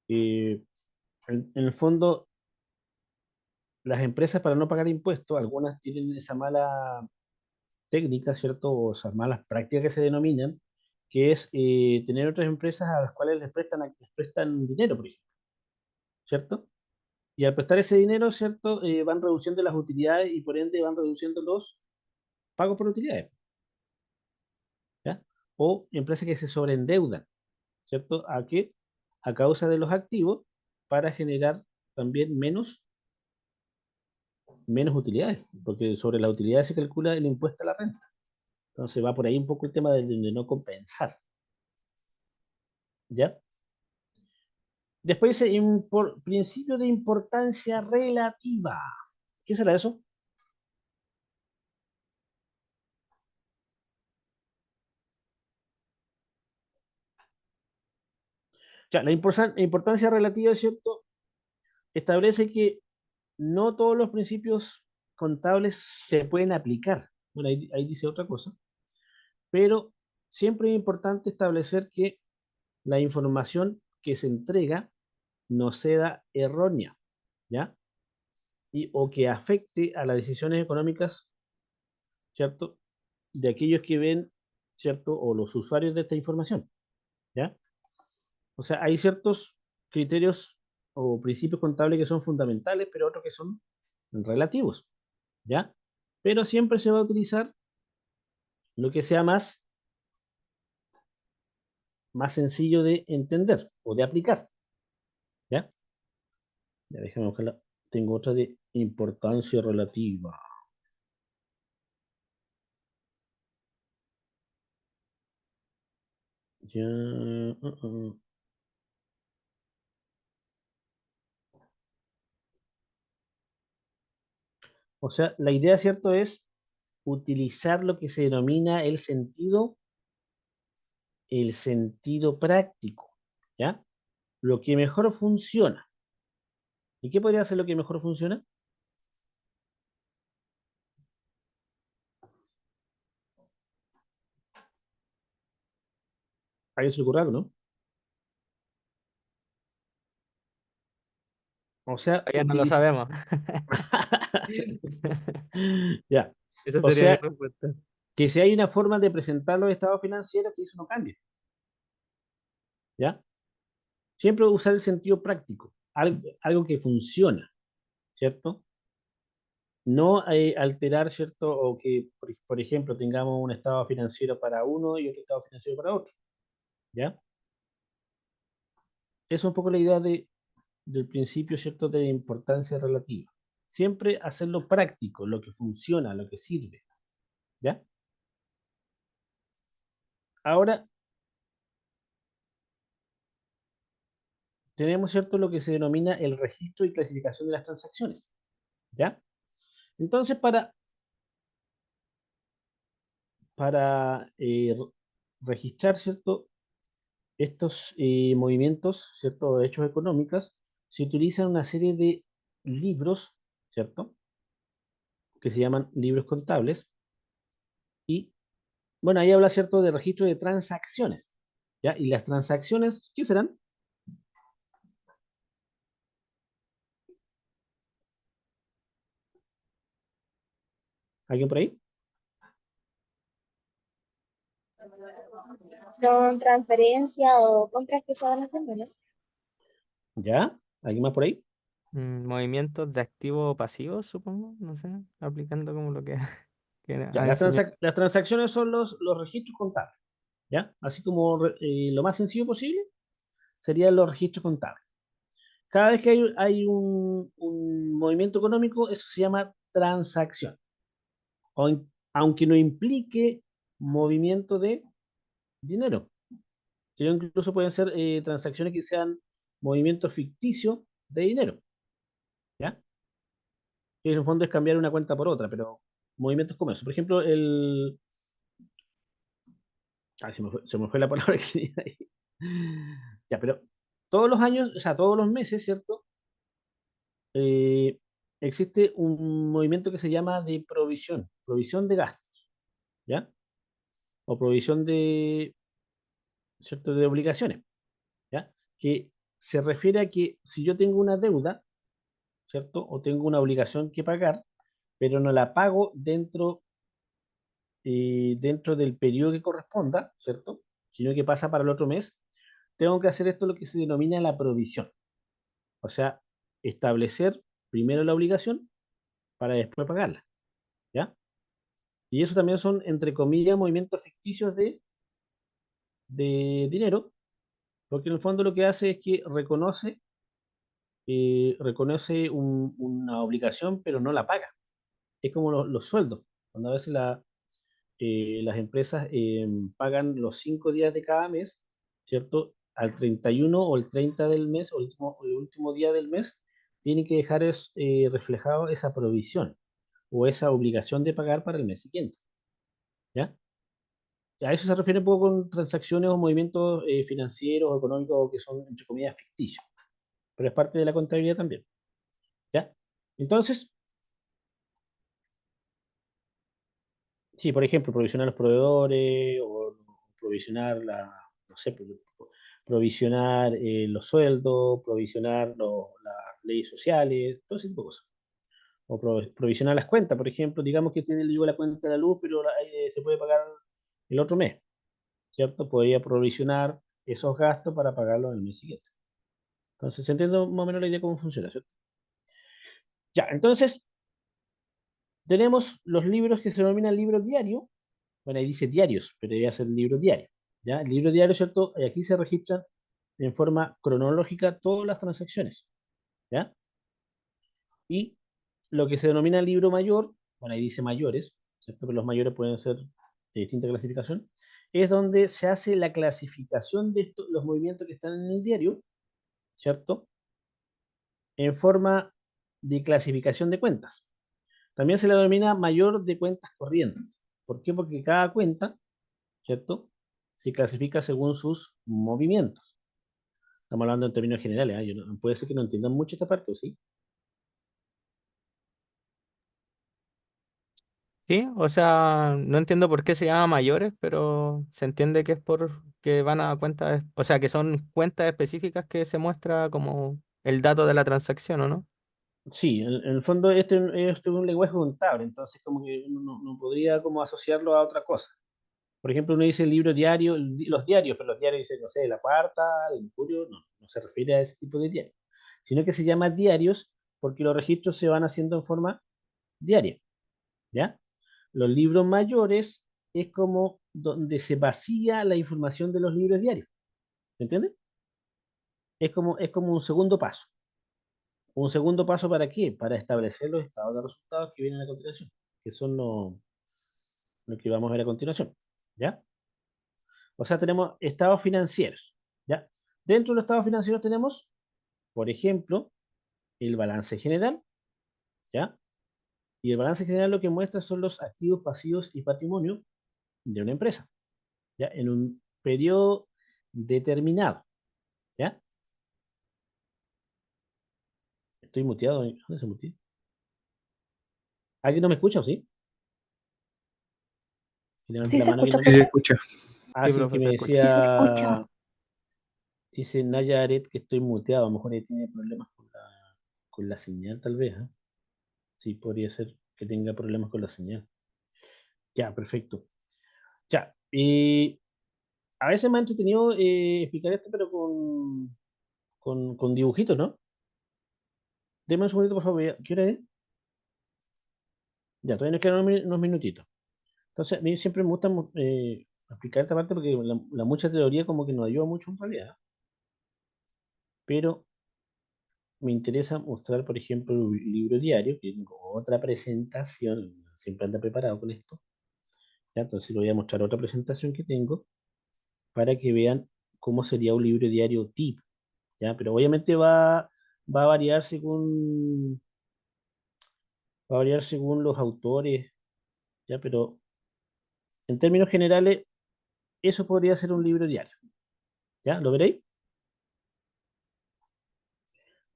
eh, en el fondo las empresas para no pagar impuestos, algunas tienen esa mala técnica, ¿cierto? O esas malas prácticas que se denominan, que es tener otras empresas a las cuales les prestan dinero, por ejemplo, ¿cierto? Y al prestar ese dinero, ¿cierto? Van reduciendo las utilidades y por ende van reduciendo los pagos por utilidades, ¿ya? O empresas que se sobreendeudan, ¿cierto? ¿A qué? A causa de los activos para generar también menos utilidades, porque sobre las utilidades se calcula el impuesto a la renta. Entonces va por ahí un poco el tema de no compensar, ¿ya? Después dice principio de importancia relativa. ¿Qué será eso? Ya, la importancia relativa, es cierto, establece que no todos los principios contables se pueden aplicar. Bueno, ahí dice otra cosa, pero siempre es importante establecer que la información que se entrega no sea errónea, ¿ya? O que afecte a las decisiones económicas, ¿cierto? De aquellos que ven, ¿cierto? O los usuarios de esta información, ¿ya? O sea, hay ciertos criterios o principios contables que son fundamentales, pero otros que son relativos, ¿ya? Pero siempre se va a utilizar lo que sea más sencillo de entender o de aplicar, ¿ya? Ya déjame buscarla. Tengo otra de importancia relativa. Ya. O sea, la idea, ¿cierto? Es utilizar lo que se denomina el sentido práctico, ¿ya? Lo que mejor funciona. ¿Y qué podría ser lo que mejor funciona? ¿A alguien se le ocurre algo, no? O sea, Todavía no lo sabemos. Ya. Esa O sería mi sea, respuesta. que si hay una forma de presentar los estados financieros, que eso no cambie, ¿ya? Siempre usar el sentido práctico, algo que funciona, ¿cierto? No alterar, ¿cierto? O que, por ejemplo, tengamos un estado financiero para uno y otro estado financiero para otro, ¿ya? Esa es un poco la idea del principio, ¿cierto? De importancia relativa. Siempre hacerlo práctico, lo que funciona, lo que sirve, ¿ya? Ahora tenemos, ¿cierto? Lo que se denomina el registro y clasificación de las transacciones, ¿ya? Entonces, para registrar, ¿cierto? Estos movimientos, ¿cierto? Hechos económicos, se utilizan una serie de libros, ¿cierto? Que se llaman libros contables. Y, bueno, ahí habla, ¿cierto? De registro de transacciones, ¿ya? Y las transacciones, ¿qué serán? ¿Alguien por ahí? Son transferencias o compras que se van haciendo, ¿no? ¿Ya? ¿Alguien más por ahí? Movimientos de activo o pasivo, supongo, no sé, aplicando como lo que, que Ya, ha enseñado. las transacciones son los registros contables, ¿ya? Así como lo más sencillo posible serían los registros contables. Cada vez que hay un movimiento económico, eso se llama transacción. Aunque no implique movimiento de dinero. Sino incluso pueden ser transacciones que sean movimientos ficticios de dinero. ¿Ya? Que en el fondo es cambiar una cuenta por otra, pero movimientos como eso. Por ejemplo, Ay, se me fue la palabra que tenía ahí. Ya, pero todos los años, o sea, todos los meses, ¿cierto? Eh, existe un movimiento que se llama de provisión de gastos, ¿ya? O provisión de, ¿cierto? De obligaciones, ¿ya? Que se refiere a que si yo tengo una deuda, ¿cierto? O tengo una obligación que pagar, pero no la pago dentro del periodo que corresponda, ¿cierto? Sino que pasa para el otro mes, tengo que hacer esto lo que se denomina la provisión. O sea, establecer primero la obligación para después pagarla, ¿ya? Y eso también son, entre comillas, movimientos ficticios de dinero, porque en el fondo lo que hace es que reconoce una obligación, pero no la paga. Es como los sueldos, cuando a veces las empresas pagan los 5 días de cada mes, ¿cierto? Al 31 o el 30 del mes, o el último día del mes, tienen que dejar reflejado esa provisión o esa obligación de pagar para el mes siguiente, ¿ya? A eso se refiere un poco con transacciones o movimientos financieros o económicos que son, entre comillas, ficticios, pero es parte de la contabilidad también, ¿ya? Entonces, sí, por ejemplo, provisionar los proveedores o provisionar no sé, provisionar los sueldos, provisionar las leyes sociales, todo ese tipo de cosas. O provisionar las cuentas, por ejemplo, digamos que tiene llegó la cuenta de la luz, pero se puede pagar el otro mes, ¿cierto? Podría provisionar esos gastos para pagarlos en el mes siguiente. Entonces, ¿se entiende más o menos la idea de cómo funciona, ¿cierto? Ya, entonces, tenemos los libros que se denominan libros diarios. Bueno, ahí dice diarios, pero debería ser libro diario. ¿Ya? El libro diario, ¿cierto? Y aquí se registran en forma cronológica todas las transacciones. ¿Ya? Y lo que se denomina libro mayor, bueno, ahí dice mayores, ¿cierto? Pero los mayores pueden ser de distinta clasificación, es donde se hace la clasificación de los movimientos que están en el diario, ¿cierto? En forma de clasificación de cuentas. También se le denomina mayor de cuentas corrientes. ¿Por qué? Porque cada cuenta, ¿cierto?, se clasifica según sus movimientos. Estamos hablando en términos generales, ¿eh? Puede ser que no entiendan mucho esta parte, ¿o sí? Sí, o sea, no entiendo por qué se llama mayores, pero se entiende que es por que van a cuentas, o sea, que son cuentas específicas que se muestra como el dato de la transacción, ¿o no? Sí, en el fondo este es un lenguaje contable, entonces como que uno no podría como asociarlo a otra cosa. Por ejemplo, uno dice el libro diario, los diarios, pero los diarios dicen, no sé, la Cuarta, el Mercurio, no se refiere a ese tipo de diarios, sino que se llama diarios porque los registros se van haciendo en forma diaria, ¿ya? Los libros mayores es como donde se vacía la información de los libros diarios, ¿me entiendes? Es como un segundo paso. ¿Un segundo paso para qué? Para establecer los estados de resultados que vienen a continuación, que son lo que vamos a ver a continuación, ¿ya? O sea, tenemos estados financieros, ¿ya? Dentro de los estados financieros tenemos, por ejemplo, el balance general, ¿ya? Y el balance general lo que muestra son los activos, pasivos y patrimonio de una empresa, ¿ya? En un periodo determinado, ¿ya? Estoy muteado. ¿Dónde se muteó? ¿Alguien no me escucha o sí? Que levante Sí la se mano. escucha, Sí, se profe. escucha. Ah, Sí, sí, que profe, me se escucha. Sí se escucha. decía, dice Nayaret que estoy muteado. A lo mejor ella tiene problemas con la señal, tal vez, ¿eh? Sí, podría ser que tenga problemas con la señal. Ya, perfecto. Ya, a veces me ha entretenido explicar esto, pero con dibujitos, ¿no? Deme un segundito, por favor. ¿Qué hora es? Ya, todavía nos quedan unos minutitos. Entonces, a mí siempre me gusta explicar esta parte porque la mucha teoría como que nos ayuda mucho en realidad. Pero me interesa mostrar, por ejemplo, un libro diario, que tengo otra presentación, siempre anda preparado con esto. ¿Ya? Entonces, le voy a mostrar otra presentación que tengo para que vean cómo sería un libro diario tipo. ¿Ya? Pero obviamente va a variar según los autores, ¿ya? Pero en términos generales, eso podría ser un libro diario, ¿ya? ¿Lo veréis?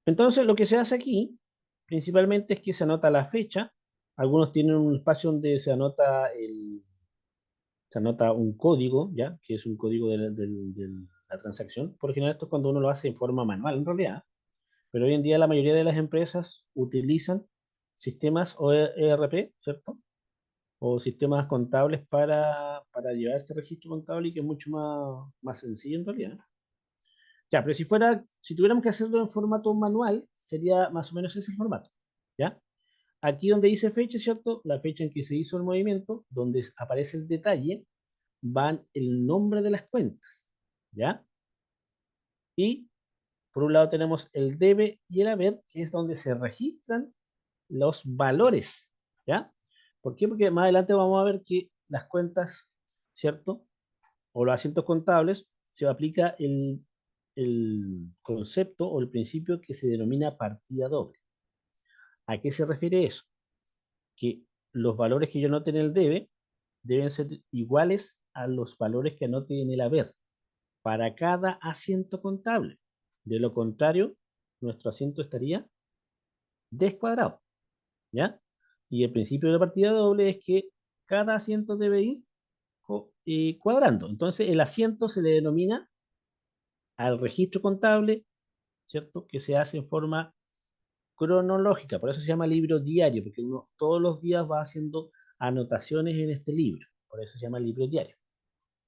Entonces, lo que se hace aquí, principalmente es que se anota la fecha. Algunos tienen un espacio donde se anota un código, ¿ya? Que es un código de la transacción. Por lo general, esto es cuando uno lo hace en forma manual, en realidad. Pero hoy en día la mayoría de las empresas utilizan sistemas o ERP, ¿cierto? O sistemas contables para llevar este registro contable y que es mucho más sencillo en realidad. Ya, pero si tuviéramos que hacerlo en formato manual, sería más o menos ese el formato, ¿ya? Aquí donde dice fecha, ¿cierto? La fecha en que se hizo el movimiento, donde aparece el detalle, van el nombre de las cuentas, ¿ya? Y por un lado tenemos el debe y el haber, que es donde se registran los valores, ¿ya? ¿Por qué? Porque más adelante vamos a ver que las cuentas, ¿cierto? O los asientos contables, se aplica el concepto o el principio que se denomina partida doble. ¿A qué se refiere eso? Que los valores que yo anote en el debe deben ser iguales a los valores que anote en el haber para cada asiento contable. De lo contrario, nuestro asiento estaría descuadrado, ¿ya? Y el principio de la partida doble es que cada asiento debe ir cuadrando. Entonces, el asiento se le denomina al registro contable, ¿cierto? Que se hace en forma cronológica, por eso se llama libro diario, porque uno todos los días va haciendo anotaciones en este libro, por eso se llama libro diario,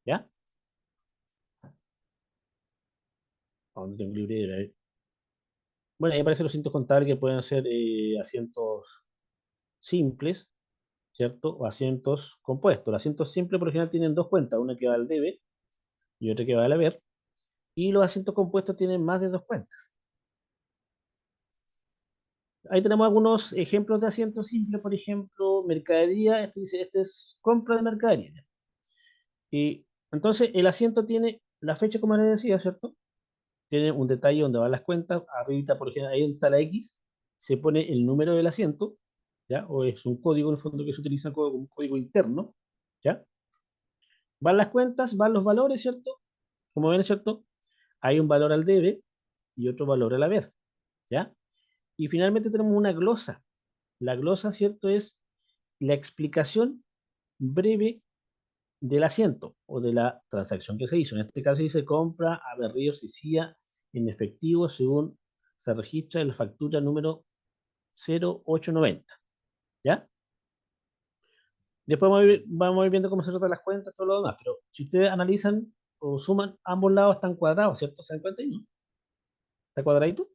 ¿ya? ¿A dónde tengo el libro diario? A ver. Bueno, ahí aparecen los asientos contables que pueden ser asientos simples, ¿cierto? O asientos compuestos. Los asientos simples por lo general tienen dos cuentas, una que va al debe y otra que va al haber, y los asientos compuestos tienen más de dos cuentas. Ahí tenemos algunos ejemplos de asientos simples, por ejemplo, mercadería, esto dice, este es compra de mercadería. Y entonces el asiento tiene la fecha, como les decía, ¿cierto? Tiene un detalle donde van las cuentas, arriba, por ejemplo, ahí donde está la X, se pone el número del asiento, ¿ya? O es un código en el fondo que se utiliza como un código interno, ¿ya? Van las cuentas, van los valores, ¿cierto? Como ven, ¿cierto? Hay un valor al debe y otro valor al haber, ¿ya? Y finalmente tenemos una glosa. La glosa, ¿cierto? Es la explicación breve del asiento o de la transacción que se hizo. En este caso dice compra a Berríos y Cía en efectivo según se registra en la factura número 0890, ¿ya? Después vamos a ir viendo cómo se tratan las cuentas, todo lo demás, pero si ustedes analizan o suman, ambos lados están cuadrados, ¿cierto? ¿Se dan cuenta? ¿No? ¿Está cuadradito?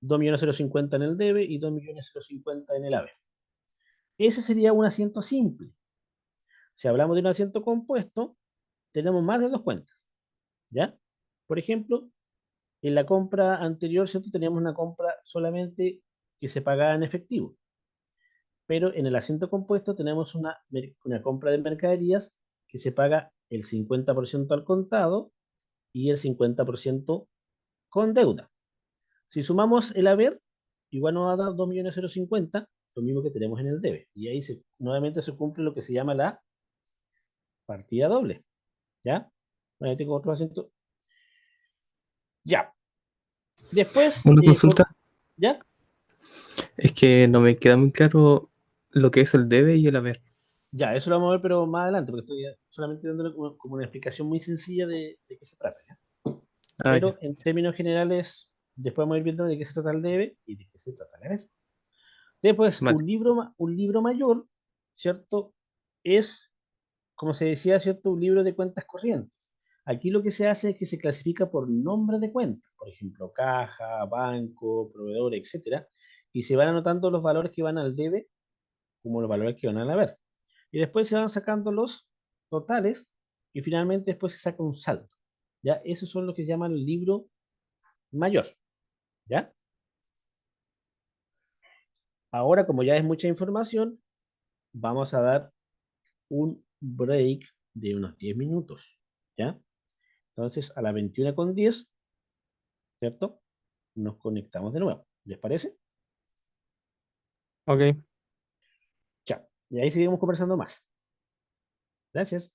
2.050.000 en el debe y 2.050.000 en el haber. Ese sería un asiento simple. Si hablamos de un asiento compuesto, tenemos más de dos cuentas, ¿ya? Por ejemplo, en la compra anterior, ¿cierto? Teníamos una compra solamente que se pagaba en efectivo, pero en el asiento compuesto tenemos una compra de mercaderías que se paga el 50% al contado y el 50% con deuda. Si sumamos el haber, igual nos va a dar 2.050.000, lo mismo que tenemos en el debe. Y ahí nuevamente se cumple lo que se llama la partida doble. ¿Ya? Bueno, ahí tengo otro asiento. Ya. Después, Una consulta, ¿ya? es que no me queda muy claro lo que es el debe y el haber. Ya, eso lo vamos a ver, pero más adelante, porque estoy solamente dándole como una explicación muy sencilla de qué se trata, ¿ya? Ah, ya. Pero en términos generales, después vamos a ir viendo de qué se trata el debe y de qué se trata el haber. Después, Vale. un libro mayor, ¿cierto? Es, como se decía, ¿cierto? Un libro de cuentas corrientes. Aquí lo que se hace es que se clasifica por nombre de cuenta, por ejemplo, caja, banco, proveedor, etcétera, y se van anotando los valores que van al debe como los valores que van al haber. Y después se van sacando los totales y finalmente después se saca un saldo. ¿Ya? Esos son lo que se llama el libro mayor. ¿Ya? Ahora, como ya es mucha información, vamos a dar un break de unos 10 minutos. ¿Ya? Entonces, a las 21:10, ¿cierto? Nos conectamos de nuevo. ¿Les parece? Ok. Chao. Y ahí seguimos conversando más. Gracias.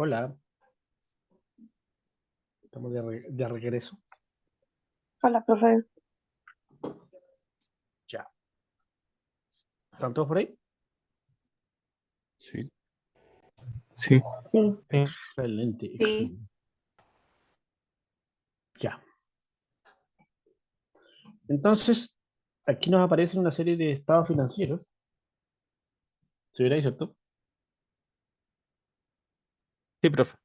Hola, estamos de regreso. Hola, profe. Ya. ¿Están todos por ahí? Sí. Sí. Sí. Excelente, Sí. excelente. Ya. Entonces, aquí nos aparece una serie de estados financieros. ¿Se verá ahí, cierto? Sí, profe.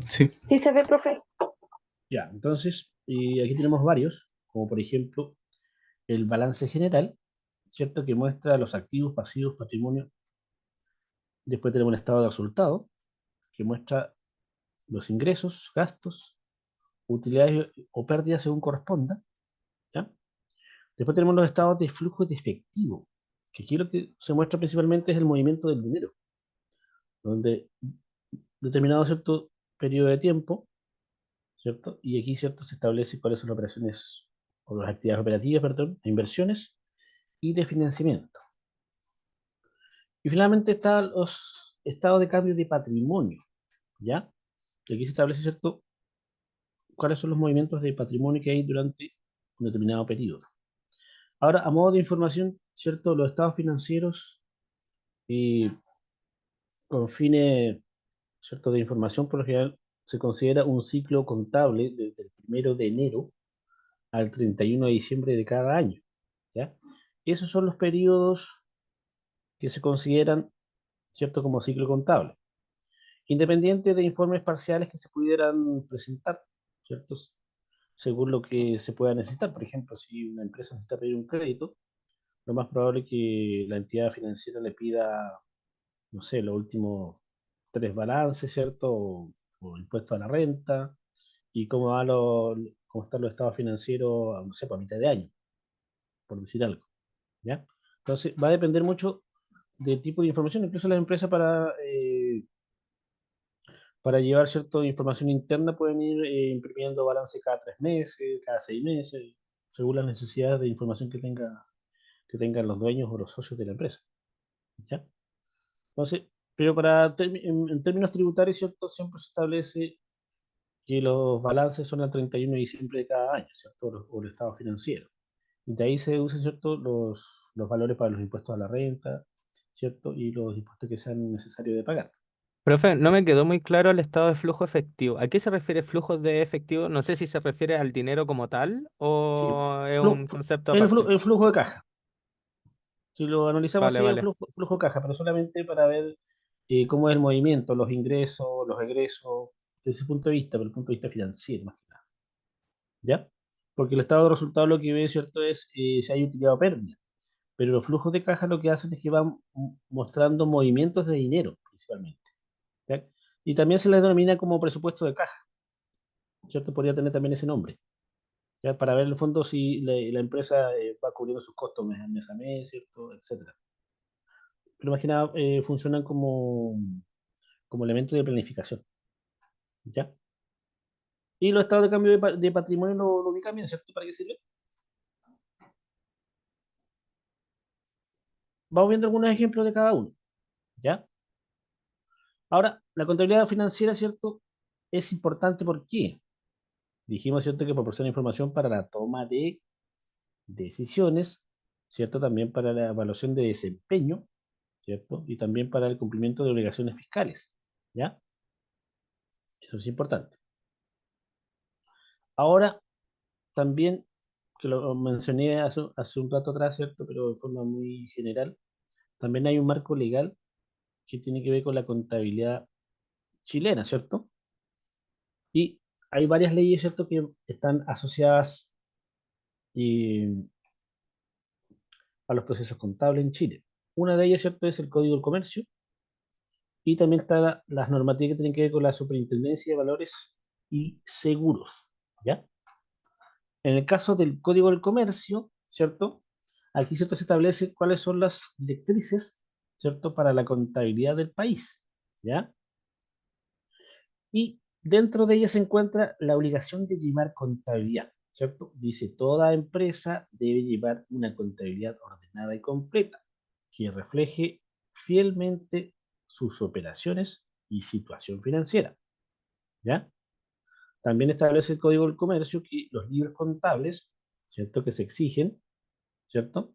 Sí. ¿Sí se ve, profe? Ya, entonces, aquí tenemos varios, como por ejemplo el balance general, ¿cierto? Que muestra los activos, pasivos, patrimonio. Después tenemos un estado de resultado, que muestra los ingresos, gastos, utilidades o pérdidas según corresponda, ¿ya? Después tenemos los estados de flujo de efectivo, que aquí lo que se muestra principalmente es el movimiento del dinero, donde determinado cierto periodo de tiempo, ¿cierto? Y aquí, ¿cierto? Se establece cuáles son las operaciones o las actividades operativas, perdón, de inversiones y de financiamiento. Y finalmente están los estados de cambio de patrimonio, ¿ya? Y aquí se establece, ¿cierto? Cuáles son los movimientos de patrimonio que hay durante un determinado periodo. Ahora, a modo de información, ¿cierto? Los estados financieros con fines, ¿cierto? De información, por lo general, se considera un ciclo contable desde el 1 de enero al 31 de diciembre de cada año, ¿ya? Esos son los periodos que se consideran, ¿cierto? Como ciclo contable, independiente de informes parciales que se pudieran presentar, ¿cierto? Según lo que se pueda necesitar. Por ejemplo, si una empresa necesita pedir un crédito, lo más probable es que la entidad financiera le pida, no sé, los últimos 3 balances, ¿cierto? O impuesto a la renta, y cómo están los estados financieros, no sé, para mitad de año, por decir algo, ¿ya? Entonces, va a depender mucho del tipo de información. Incluso las empresas para llevar cierta información interna pueden ir imprimiendo balance cada 3 meses, cada 6 meses, según las necesidades de información que tengan los dueños o los socios de la empresa, ¿ya? Entonces, pero en términos tributarios, ¿cierto? Siempre se establece que los balances son al 31 de diciembre de cada año, ¿cierto? O el estado financiero. Y de ahí se deducen, ¿cierto? Los valores para los impuestos a la renta, ¿cierto? Y los impuestos que sean necesarios de pagar. Profe, no me quedó muy claro el estado de flujo efectivo. ¿A qué se refiere flujo de efectivo? No sé si se refiere al dinero como tal Sí, o es un concepto el, aparte. el flujo de caja. Si lo analizamos Vale, así, el vale. flujo de caja, pero solamente para ver cómo es el movimiento, los ingresos, los egresos, desde ese punto de vista, desde el punto de vista financiero, más que nada. ¿Ya? Porque el estado de resultados lo que ve, ¿cierto?, es si hay utilidad o pérdida. Pero los flujos de caja lo que hacen es que van mostrando movimientos de dinero, principalmente. ¿Ya? Y también se les denomina como presupuesto de caja, ¿cierto? Podría tener también ese nombre, ¿ya? Para ver en el fondo si la empresa va cubriendo sus costos mes a mes, ¿cierto? Etcétera. Pero más que nada funcionan como elementos de planificación, ¿ya? Y los estados de cambio de patrimonio lo ubican bien, ¿cierto? ¿Para qué sirve? Vamos viendo algunos ejemplos de cada uno, ¿ya? Ahora, la contabilidad financiera, ¿cierto? Es importante porque dijimos, ¿cierto?, que proporciona información para la toma de decisiones, ¿cierto? También para la evaluación de desempeño, ¿cierto? Y también para el cumplimiento de obligaciones fiscales, ¿ya? Eso es importante. Ahora, también, que lo mencioné hace un rato atrás, ¿cierto? Pero de forma muy general, también hay un marco legal que tiene que ver con la contabilidad chilena, ¿cierto? Y hay varias leyes, ¿cierto?, que están asociadas eh, a los procesos contables en Chile. Una de ellas, ¿cierto?, es el Código del Comercio, y también están las normativas que tienen que ver con la Superintendencia de Valores y Seguros, ¿ya? En el caso del Código del Comercio, ¿cierto? Aquí, ¿cierto?, se establece cuáles son las directrices, ¿cierto?, para la contabilidad del país, ¿ya? Y dentro de ella se encuentra la obligación de llevar contabilidad, ¿cierto? Dice, toda empresa debe llevar una contabilidad ordenada y completa, que refleje fielmente sus operaciones y situación financiera, ¿ya? También establece el Código del Comercio que los libros contables, ¿cierto?, que se exigen, ¿cierto?,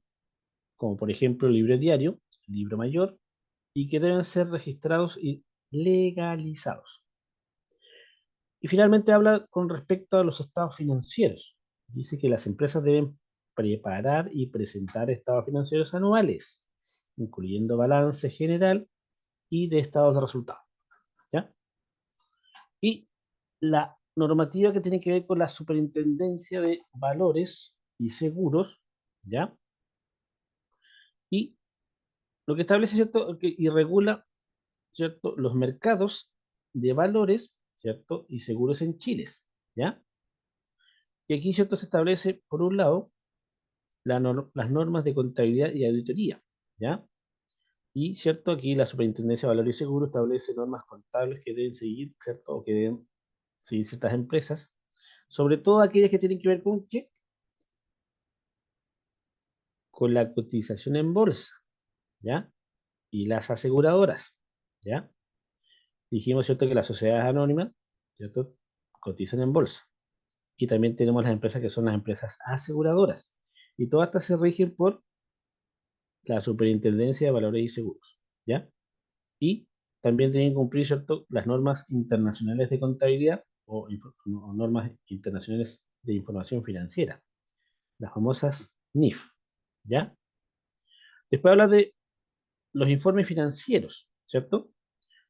como por ejemplo el libro diario, el libro mayor, y que deben ser registrados y legalizados. Y finalmente habla con respecto a los estados financieros. Dice que las empresas deben preparar y presentar estados financieros anuales, incluyendo balance general y de estados de resultados, ¿ya? Y la normativa que tiene que ver con la superintendencia de valores y seguros, ¿ya? Y lo que establece, ¿cierto?, y regula, ¿cierto?, los mercados de valores, ¿cierto?, y seguros en Chile, ¿ya? Y aquí, ¿cierto?, se establece, por un lado, las normas de contabilidad y auditoría, ¿ya? Y, ¿cierto?, aquí la Superintendencia de Valores y Seguros establece normas contables que deben seguir, ¿cierto?, o que deben seguir ciertas empresas, sobre todo aquellas que tienen que ver con ¿qué? Con la cotización en bolsa, ¿ya? Y las aseguradoras, ¿ya? Dijimos, ¿cierto?, que las sociedades anónimas, ¿cierto?, cotizan en bolsa. Y también tenemos las empresas que son las empresas aseguradoras. Y todas estas se rigen por la Superintendencia de Valores y Seguros, ¿ya? Y también tienen que cumplir, ¿cierto?, las normas internacionales de contabilidad o normas internacionales de información financiera, las famosas NIF, ¿ya? Después habla de los informes financieros, ¿cierto?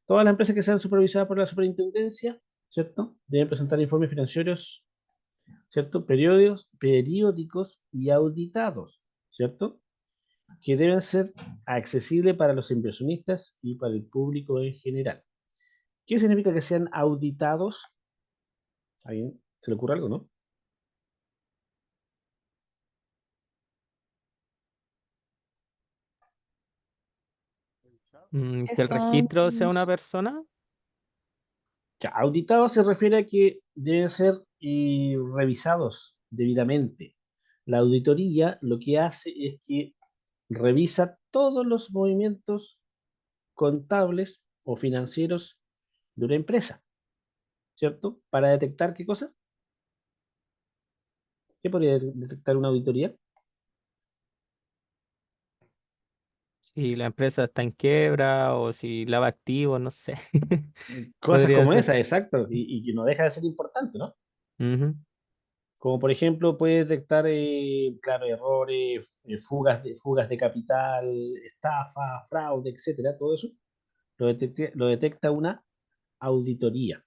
Todas las empresas que sean supervisadas por la superintendencia, ¿cierto?, deben presentar informes financieros, ¿cierto?, periódicos y auditados, ¿cierto?, que deben ser accesibles para los inversionistas y para el público en general. ¿Qué significa que sean auditados? ¿A alguien se le ocurre algo, no? Que el registro sea una persona. Ya, auditados se refiere a que deben ser revisados debidamente. La auditoría lo que hace es que revisa todos los movimientos contables o financieros de una empresa, ¿cierto? Para detectar qué cosa. ¿Qué podría detectar una auditoría? Si la empresa está en quiebra o si lava activos, no sé. Cosas Podría como ser. esa, exacto, y que no deja de ser importante, ¿no? Ujú. Como por ejemplo puede detectar, claro, errores, fugas de capital, estafa, fraude, etcétera, todo eso lo detecta una auditoría.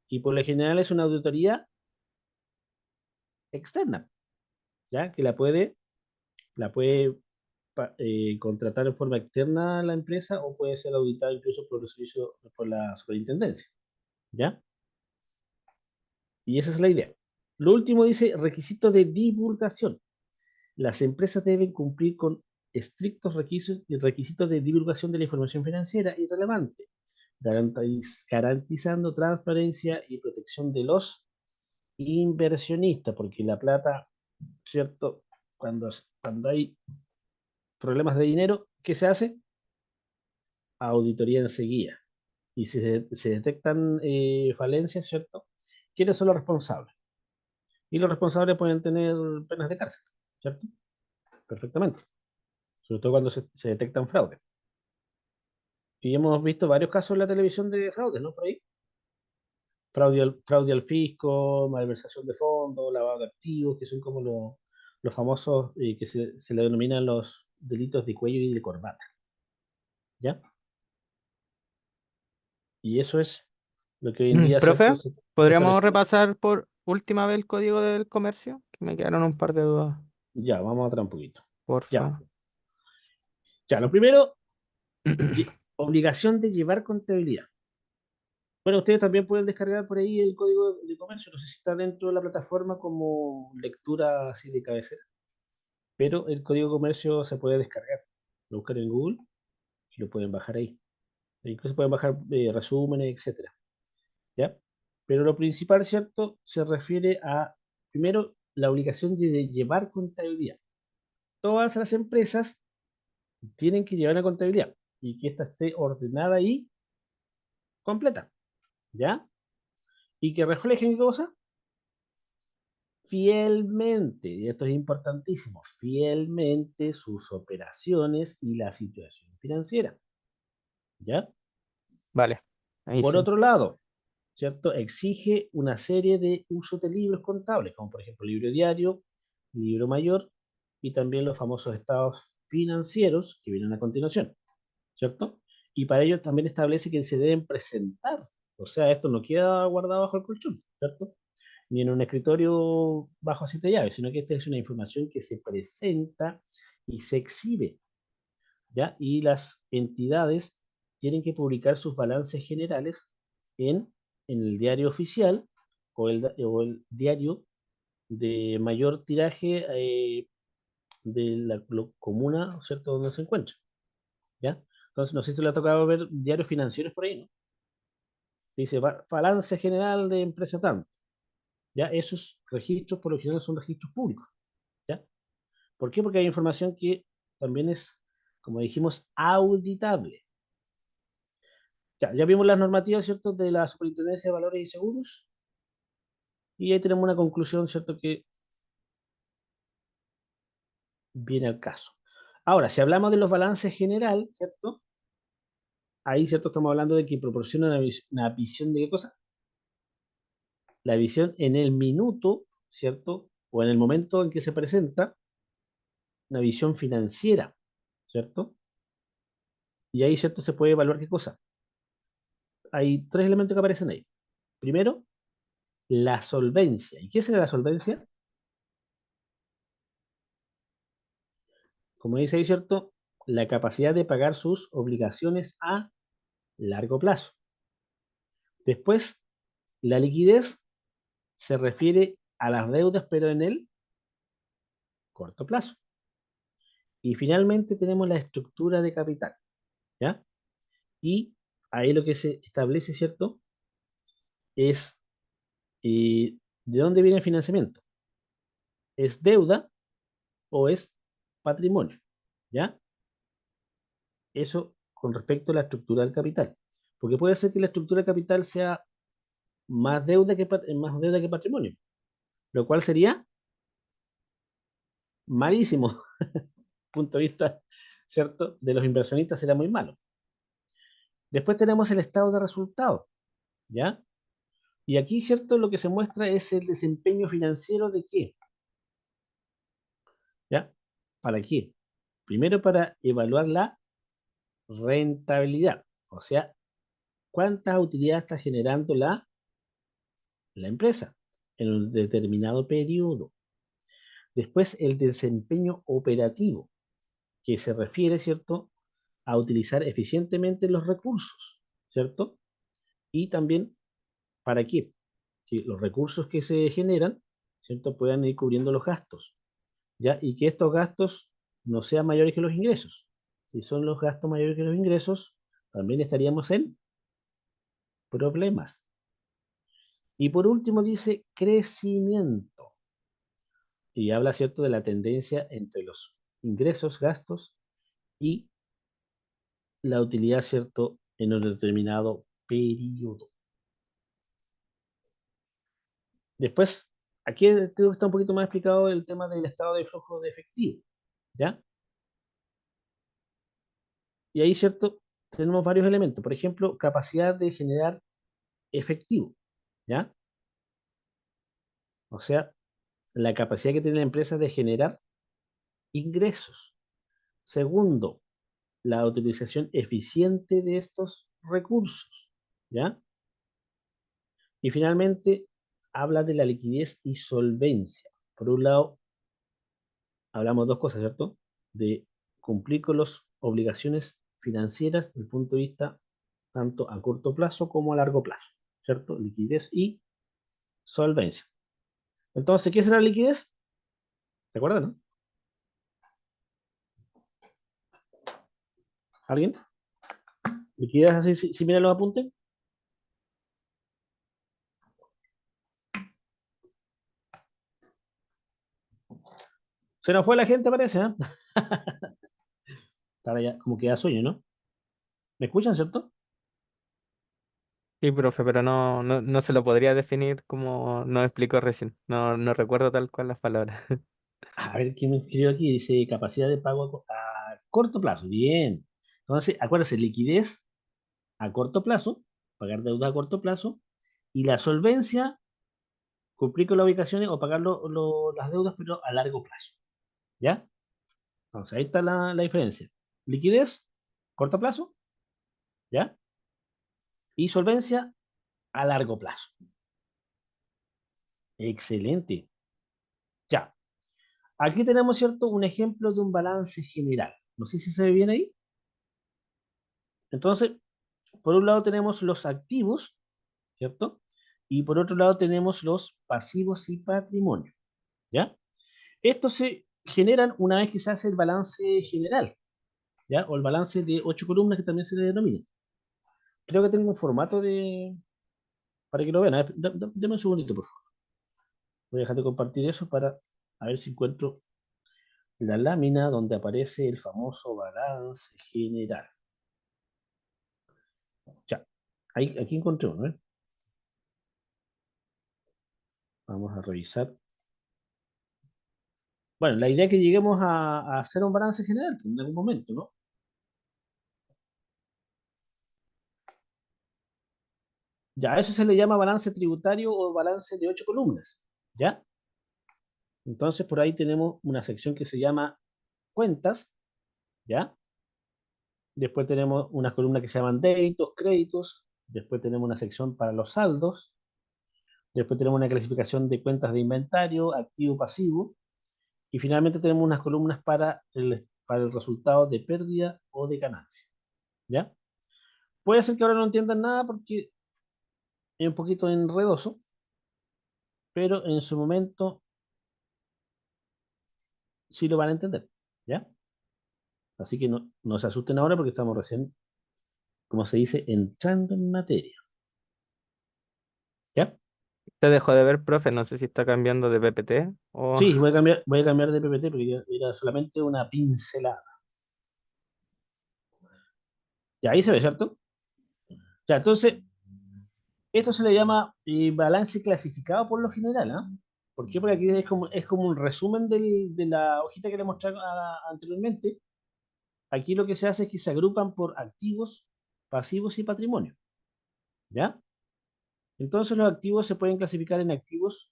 Y por lo general es una auditoría externa, ¿ya? Que la puede contratar en forma externa a la empresa o puede ser auditada incluso por el servicio, por la superintendencia, ¿ya? Y esa es la idea. Lo último dice requisito de divulgación. Las empresas deben cumplir con estrictos requisitos de divulgación de la información financiera y relevante, garantizando transparencia y protección de los inversionistas, porque la plata, ¿cierto? Cuando hay problemas de dinero, ¿qué se hace? Auditoría enseguida. Y si se detectan falencias, ¿cierto? ¿Quiénes son los responsables? Y los responsables pueden tener penas de cárcel, ¿cierto? Perfectamente. Sobre todo cuando se detectan fraudes. Y hemos visto varios casos en la televisión de fraudes, ¿no? Por ahí. Fraude al fisco, malversación de fondos, lavado de activos, que son como los famosos que se le denominan los delitos de cuello y de corbata. ¿Ya? Y eso es lo que hoy en día, Profe, ¿cierto? Se ¿podríamos establece. repasar por última vez el código del comercio? Que me quedaron un par de dudas, Ya, vamos atrás un poquito. Ya, porfa. ya, lo primero, obligación de llevar contabilidad. Bueno, ustedes también pueden descargar por ahí el código de comercio. No sé si está dentro de la plataforma como lectura así de cabecera, pero el código de comercio se puede descargar. Lo buscan en Google y lo pueden bajar ahí. E incluso pueden bajar resúmenes, etcétera. ¿Ya? Pero lo principal, ¿cierto? Se refiere a, primero, la obligación de llevar contabilidad. Todas las empresas tienen que llevar una contabilidad y que ésta esté ordenada y completa. ¿Ya? Y que reflejen cosas fielmente, y esto es importantísimo, fielmente sus operaciones y la situación financiera. ¿Ya? Vale, ahí Por sí. otro lado, ¿cierto? Exige una serie de usos de libros contables, como por ejemplo libro diario, libro mayor y también los famosos estados financieros que vienen a continuación, ¿cierto? Y para ello también establece que se deben presentar, o sea, esto no queda guardado bajo el colchón, ¿cierto? Ni en un escritorio bajo siete llaves, sino que esta es una información que se presenta y se exhibe, ¿ya? Y las entidades tienen que publicar sus balances generales en, en el diario oficial o el diario de mayor tiraje de la comuna, ¿cierto? Donde se encuentra, ¿ya? Entonces, no sé si le ha tocado ver diarios financieros por ahí, ¿no? Dice balance general de empresa tanto, ¿ya? Esos registros por lo general son registros públicos, ¿ya? ¿Por qué? Porque hay información que también es, como dijimos, auditable. Ya vimos las normativas, ¿cierto?, de la Superintendencia de Valores y Seguros. Y ahí tenemos una conclusión, ¿cierto?, que viene al caso. Ahora, si hablamos de los balances general, ¿cierto? Ahí, ¿cierto?, estamos hablando de que proporciona una visión de qué cosa. La visión en el minuto, ¿cierto? O en el momento en que se presenta, una visión financiera, ¿cierto? Y ahí, ¿cierto?, se puede evaluar qué cosa. Hay tres elementos que aparecen ahí. Primero, la solvencia. ¿Y qué es la solvencia? Como dice ahí, ¿cierto? La capacidad de pagar sus obligaciones a largo plazo. Después, la liquidez se refiere a las deudas, pero en el corto plazo. Y finalmente tenemos la estructura de capital, ¿ya? Y ahí lo que se establece, ¿cierto? Es de dónde viene el financiamiento. ¿Es deuda o es patrimonio? ¿Ya? Eso con respecto a la estructura del capital. Porque puede ser que la estructura del capital sea más deuda que patrimonio, lo cual sería malísimo. Punto de vista, ¿cierto?, de los inversionistas será muy malo. Después tenemos el estado de resultados, ¿ya? Y aquí, ¿cierto?, lo que se muestra es el desempeño financiero de qué, ¿ya? ¿Para qué? Primero para evaluar la rentabilidad, o sea, cuánta utilidad está generando la empresa en un determinado periodo. Después el desempeño operativo, que se refiere, ¿cierto?, a utilizar eficientemente los recursos, ¿cierto? Y también, ¿para qué? Que los recursos que se generan, ¿cierto?, puedan ir cubriendo los gastos, ¿ya? Y que estos gastos no sean mayores que los ingresos. Si son los gastos mayores que los ingresos, también estaríamos en problemas. Y por último dice crecimiento. Y habla, ¿cierto?, de la tendencia entre los ingresos, gastos y la utilidad, ¿cierto?, en un determinado periodo. Después, aquí creo que está un poquito más explicado el tema del estado de flujo de efectivo, ¿ya? Y ahí, ¿cierto?, tenemos varios elementos. Por ejemplo, capacidad de generar efectivo, ¿ya? O sea, la capacidad que tiene la empresa de generar ingresos. Segundo, la utilización eficiente de estos recursos, ¿ya? Y finalmente, habla de la liquidez y solvencia. Por un lado, hablamos dos cosas, ¿cierto? De cumplir con las obligaciones financieras desde el punto de vista tanto a corto plazo como a largo plazo, ¿cierto? Liquidez y solvencia. Entonces, ¿qué será la liquidez? ¿Se acuerdan, no? ¿Alguien? ¿Liquidez así, si miran los apuntes? Se nos fue la gente, parece, ¿eh? Estaba ya, como que da sueño, ¿no? ¿Me escuchan, cierto? Sí, profe, pero no se lo podría definir como nos explicó recién. No recuerdo tal cual las palabras. A ver, ¿quién me escribió aquí? Dice capacidad de pago a corto plazo. Bien. Entonces, acuérdense, liquidez a corto plazo, pagar deuda a corto plazo, y la solvencia, cumplir con las obligaciones o pagar las deudas, pero a largo plazo. ¿Ya? Entonces, ahí está la diferencia. Liquidez, corto plazo, ¿ya? Y solvencia a largo plazo. Excelente. Ya. Aquí tenemos, ¿cierto? Un ejemplo de un balance general. No sé si se ve bien ahí. Entonces, por un lado tenemos los activos, ¿cierto? Y por otro lado tenemos los pasivos y patrimonio, ¿ya? Estos se generan una vez que se hace el balance general, ¿ya? O el balance de 8 columnas que también se le denomina. Creo que tengo un formato para que lo vean. A ver, dame un segundito, por favor. Voy a dejar de compartir eso para a ver si encuentro la lámina donde aparece el famoso balance general. Ya, ahí, aquí encontré uno, ¿eh? Vamos a revisar. Bueno, la idea es que lleguemos a hacer un balance general en algún momento, ¿no? Ya, a eso se le llama balance tributario o balance de 8 columnas, ¿ya? Entonces, por ahí tenemos una sección que se llama cuentas, ¿ya? Después tenemos unas columnas que se llaman débitos, créditos. Después tenemos una sección para los saldos. Después tenemos una clasificación de cuentas de inventario, activo, pasivo. Y finalmente tenemos unas columnas para el resultado de pérdida o de ganancia, ¿ya? Puede ser que ahora no entiendan nada porque es un poquito enredoso, pero en su momento sí lo van a entender, ¿ya? Así que no se asusten ahora porque estamos recién, como se dice, entrando en materia, ¿ya? Te dejó de ver, profe, no sé si está cambiando de PPT o... Sí, voy a cambiar de PPT porque ya era solamente una pincelada. Ya ahí se ve, ¿cierto? Ya, entonces, esto se le llama balance clasificado por lo general, ¿ah? ¿Por qué? Porque aquí es como un resumen de la hojita que le mostré anteriormente. Aquí lo que se hace es que se agrupan por activos, pasivos y patrimonio, ¿ya? Entonces los activos se pueden clasificar en activos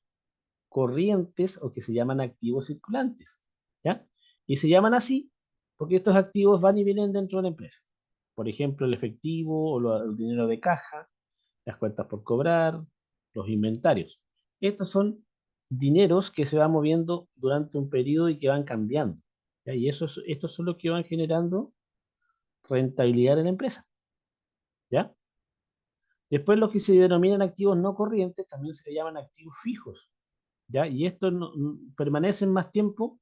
corrientes o que se llaman activos circulantes, ¿ya? Y se llaman así porque estos activos van y vienen dentro de la empresa. Por ejemplo, el efectivo o el dinero de caja, las cuentas por cobrar, los inventarios. Estos son dineros que se van moviendo durante un periodo y que van cambiando, ¿ya? Y estos son los que van generando rentabilidad en la empresa, ¿ya? Después los que se denominan activos no corrientes también se le llaman activos fijos, ¿ya? Y estos permanecen más tiempo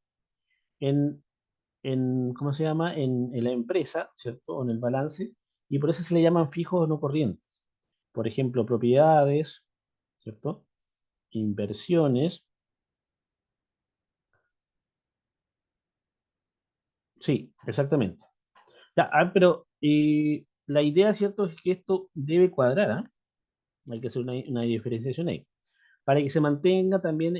¿cómo se llama? En la empresa, ¿cierto? O en el balance, y por eso se le llaman fijos o no corrientes. Por ejemplo, propiedades, ¿cierto? Inversiones. Sí, exactamente. Ya, pero la idea, ¿cierto? Es que esto debe cuadrar, ¿ah? Hay que hacer una diferenciación ahí. Para que se mantenga también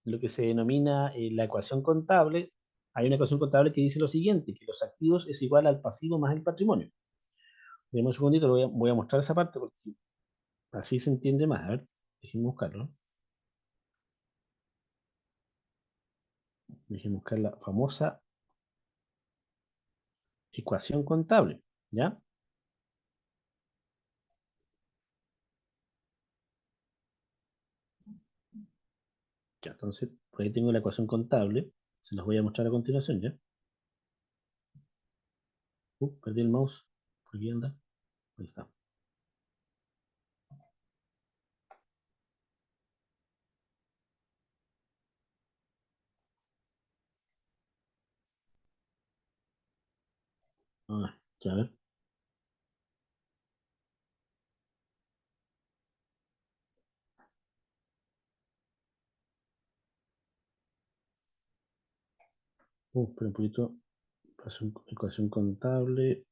lo que se denomina la ecuación contable, hay una ecuación contable que dice lo siguiente, que los activos es igual al pasivo más el patrimonio. Deme un segundito, voy a mostrar esa parte porque así se entiende más. A ver, déjenme buscarlo. Déjenme buscar la famosa ecuación contable, ¿ya? Ya, entonces, por ahí tengo la ecuación contable. Se las voy a mostrar a continuación, ¿ya? Perdí el mouse. ¿Por aquí anda? Ahí está. Ya, a ver. Espera un poquito. Ecuación contable.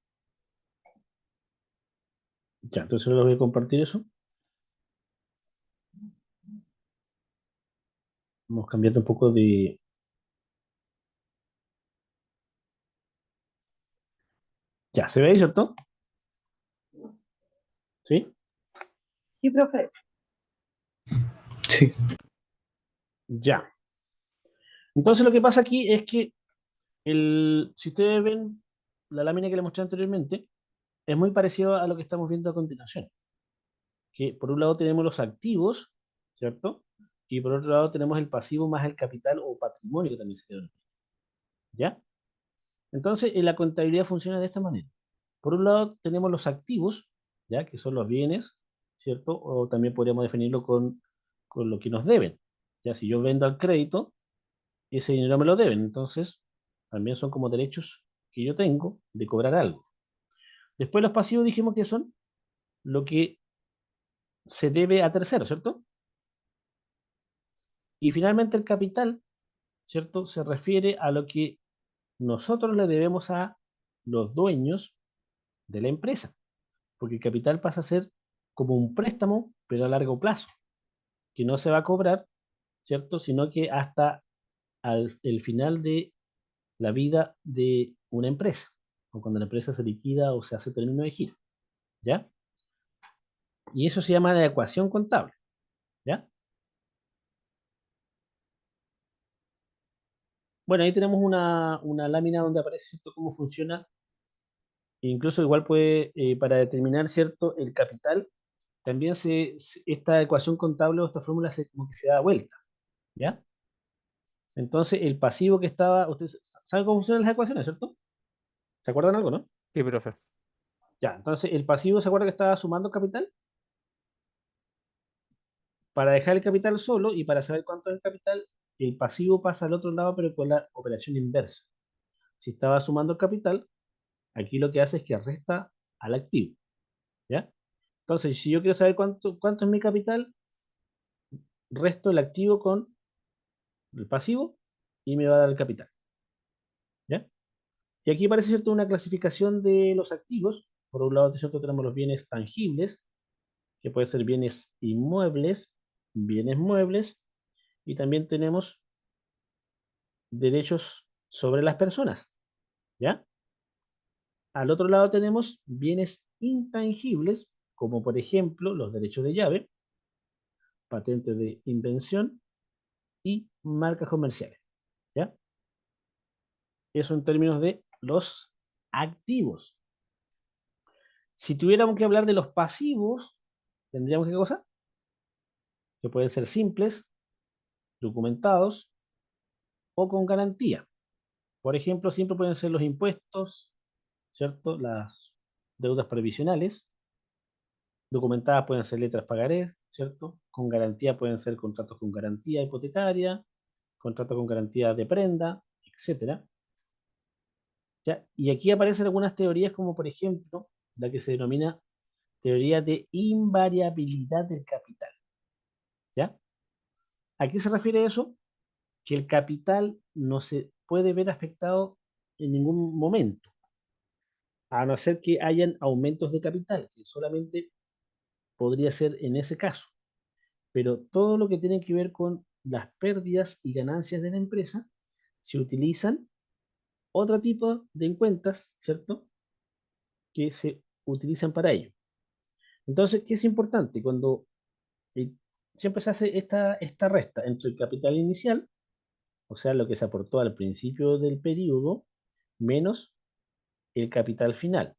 Ya, entonces ahora les voy a compartir eso. Vamos cambiando un poco de... Ya, ¿se ve ahí, cierto? ¿Sí? Sí, profe. Sí. Ya. Entonces lo que pasa aquí es que si ustedes ven la lámina que les mostré anteriormente, es muy parecido a lo que estamos viendo a continuación. Que por un lado tenemos los activos, ¿cierto? Y por otro lado tenemos el pasivo más el capital o patrimonio que también se denomina. ¿Ya? Entonces, en la contabilidad funciona de esta manera. Por un lado tenemos los activos, ¿ya? Que son los bienes, ¿cierto? O también podríamos definirlo con lo que nos deben. Ya, si yo vendo al crédito, ese dinero me lo deben. Entonces, también son como derechos que yo tengo de cobrar algo. Después los pasivos dijimos que son lo que se debe a terceros, ¿cierto? Y finalmente el capital, ¿cierto? Se refiere a lo que nosotros le debemos a los dueños de la empresa, porque el capital pasa a ser como un préstamo, pero a largo plazo, que no se va a cobrar, ¿cierto? Sino que hasta el final de la vida de una empresa, o cuando la empresa se liquida o se hace término de giro, ¿ya? Y eso se llama la ecuación contable, ¿ya? Bueno, ahí tenemos una lámina donde aparece, ¿cierto?, cómo funciona. Incluso igual puede, para determinar, ¿cierto?, el capital, también esta ecuación contable o esta fórmula como que se da vuelta, ¿ya? Entonces, el pasivo que estaba, ustedes saben cómo funcionan las ecuaciones, ¿cierto? ¿Se acuerdan algo, no? Sí, profe. Ya, entonces el pasivo, ¿se acuerda que estaba sumando capital? Para dejar el capital solo y para saber cuánto es el capital, el pasivo pasa al otro lado, pero con la operación inversa. Si estaba sumando el capital, aquí lo que hace es que resta al activo, ¿ya? Entonces, si yo quiero saber cuánto es mi capital, resto el activo con el pasivo y me va a dar el capital, ¿ya? Y aquí aparece, ¿cierto?, una clasificación de los activos. Por un lado, ¿cierto?, tenemos los bienes tangibles, que pueden ser bienes inmuebles, bienes muebles, y también tenemos derechos sobre las personas, ¿ya? Al otro lado tenemos bienes intangibles, como por ejemplo los derechos de llave, patentes de invención y marcas comerciales, ¿ya? Eso en términos de los activos. Si tuviéramos que hablar de los pasivos, tendríamos ¿qué cosa? Que pueden ser simples, documentados o con garantía. Por ejemplo, siempre pueden ser los impuestos, ¿cierto? Las deudas previsionales. Documentadas pueden ser letras pagarés, ¿cierto? Con garantía pueden ser contratos con garantía hipotecaria, contratos con garantía de prenda, etcétera. ¿Ya? Y aquí aparecen algunas teorías como por ejemplo la que se denomina teoría de invariabilidad del capital. ¿Ya? ¿A qué se refiere eso? Que el capital no se puede ver afectado en ningún momento, a no ser que hayan aumentos de capital, que solamente podría ser en ese caso. Pero todo lo que tiene que ver con las pérdidas y ganancias de la empresa, se utilizan otro tipo de cuentas, ¿cierto?, que se utilizan para ello. Entonces, ¿qué es importante? Cuando eh, siempre se hace esta resta entre el capital inicial, o sea, lo que se aportó al principio del periodo, menos el capital final.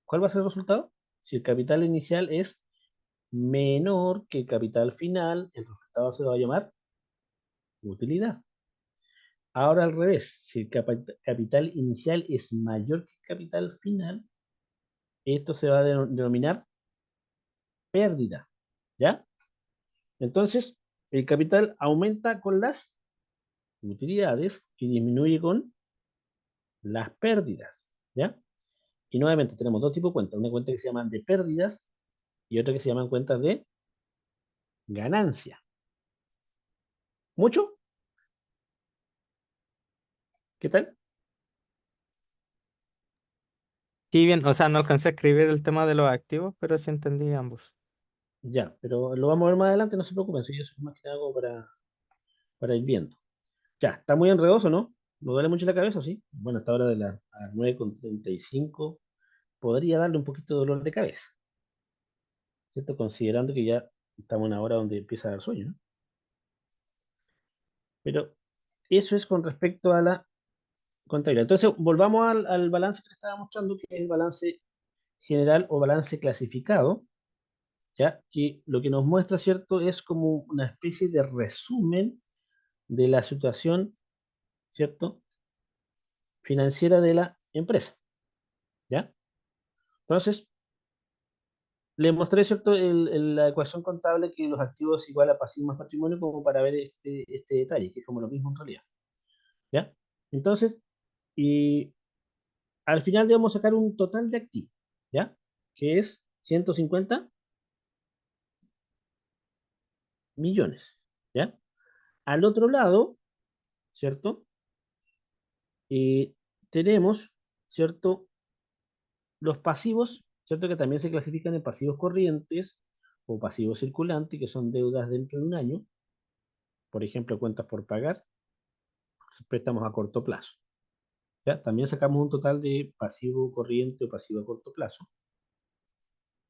¿Cuál va a ser el resultado? Si el capital inicial es menor que el capital final, el resultado se va a llamar utilidad. Ahora al revés, si el capital inicial es mayor que el capital final, esto se va a denominar pérdida, ¿ya? Entonces, el capital aumenta con las utilidades y disminuye con las pérdidas, ¿ya? Y nuevamente tenemos dos tipos de cuentas, una cuenta que se llama de pérdidas y otra que se llaman cuentas de ganancia. ¿Mucho? ¿Qué tal? Sí, bien, o sea, no alcancé a escribir el tema de los activos, pero sí entendí ambos. Ya, pero lo vamos a ver más adelante, no se preocupen, si yo soy más que nada como para ir viendo. Ya, está muy enredoso, ¿no? ¿No duele mucho la cabeza, sí? Bueno, hasta ahora de las 9:35 podría darle un poquito de dolor de cabeza, ¿cierto? Considerando que ya estamos en una hora donde empieza a dar sueño, ¿no? Pero eso es con respecto a la contabilidad. Entonces, volvamos al balance que le estaba mostrando, que es el balance general o balance clasificado, ¿ya? Que lo que nos muestra, ¿cierto? Es como una especie de resumen de la situación, ¿cierto? Financiera de la empresa, ¿ya? Entonces, le mostré, ¿cierto? La ecuación contable que los activos igual a pasivos más patrimonio como para ver este detalle, que es como lo mismo en realidad, ¿ya? Entonces, y al final debemos sacar un total de activos, ¿ya? Que es 150 millones, ¿ya? Al otro lado, ¿cierto? Eh, tenemos, ¿cierto? Los pasivos, ¿cierto? Que también se clasifican en pasivos corrientes o pasivos circulantes, que son deudas dentro de un año, por ejemplo, cuentas por pagar, préstamos a corto plazo, ¿ya? También sacamos un total de pasivo corriente o pasivo a corto plazo.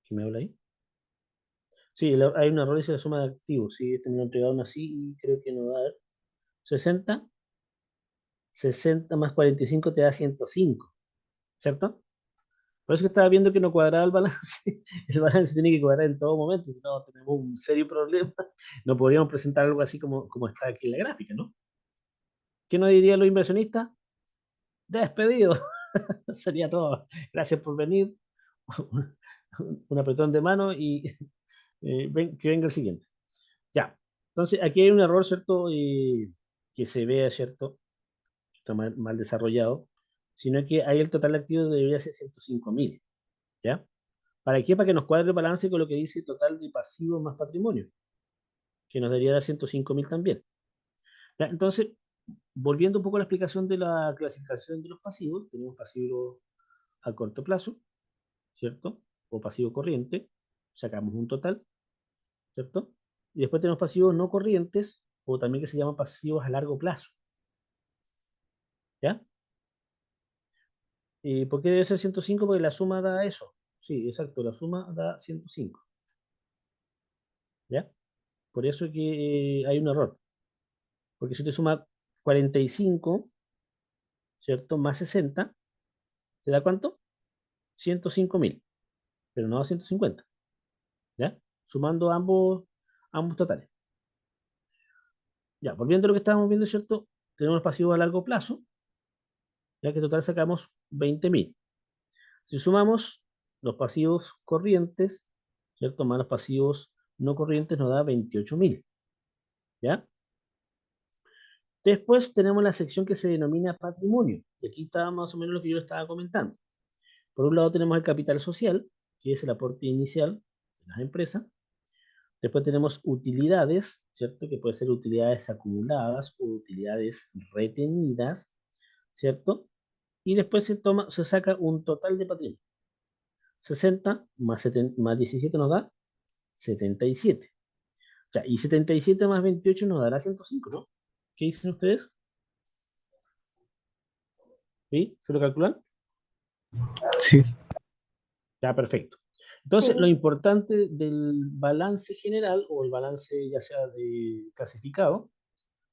¿Quién me habla ahí? Sí, hay un error, dice la suma de activos, sí, este me lo entregaron así y creo que no va a dar 60, 60 más 45 te da 105, ¿cierto? Por eso que estaba viendo que no cuadraba el balance. El balance tiene que cuadrar en todo momento, si no tenemos un serio problema. No podríamos presentar algo así como está aquí en la gráfica, ¿no? ¿Qué nos dirían los inversionistas? Despedido. Sería todo. Gracias por venir. Un apretón de mano y que venga el siguiente. Ya. Entonces, aquí hay un error, ¿cierto? Que se vea, ¿cierto? Está mal desarrollado. Sino que ahí el total de activos debería ser 105.000. ¿Ya? ¿Para qué? Para que nos cuadre el balance con lo que dice total de pasivos más patrimonio, que nos debería dar 105.000 también. ¿Ya? Entonces, volviendo un poco a la explicación de la clasificación de los pasivos, tenemos pasivos a corto plazo, ¿cierto? O pasivo corriente, sacamos un total, ¿cierto? Y después tenemos pasivos no corrientes, o también que se llaman pasivos a largo plazo, ¿ya? ¿Por qué debe ser 105? Porque la suma da eso. Sí, exacto, la suma da 105, ¿ya? Por eso que hay un error. Porque si te suma 45, ¿cierto? Más 60, ¿te da cuánto? 105.000, pero no 150, ¿ya? Sumando ambos totales. Ya, volviendo a lo que estábamos viendo, ¿cierto? Tenemos pasivos a largo plazo, ya que en total sacamos 20.000. Si sumamos los pasivos corrientes, ¿cierto? Más los pasivos no corrientes nos da 28.000, ¿ya? Después tenemos la sección que se denomina patrimonio, y aquí está más o menos lo que yo estaba comentando. Por un lado tenemos el capital social, que es el aporte inicial de las empresas. Después tenemos utilidades, ¿cierto? Que puede ser utilidades acumuladas o utilidades retenidas, ¿cierto? Y después se saca un total de patrimonio. 60 más 17 nos da 77. O sea, y 77 más 28 nos dará 105, ¿no? ¿Qué dicen ustedes? ¿Sí? ¿Se lo calculan? Sí. Ya, perfecto. Entonces, lo Sí. importante del balance general o el balance ya sea clasificado,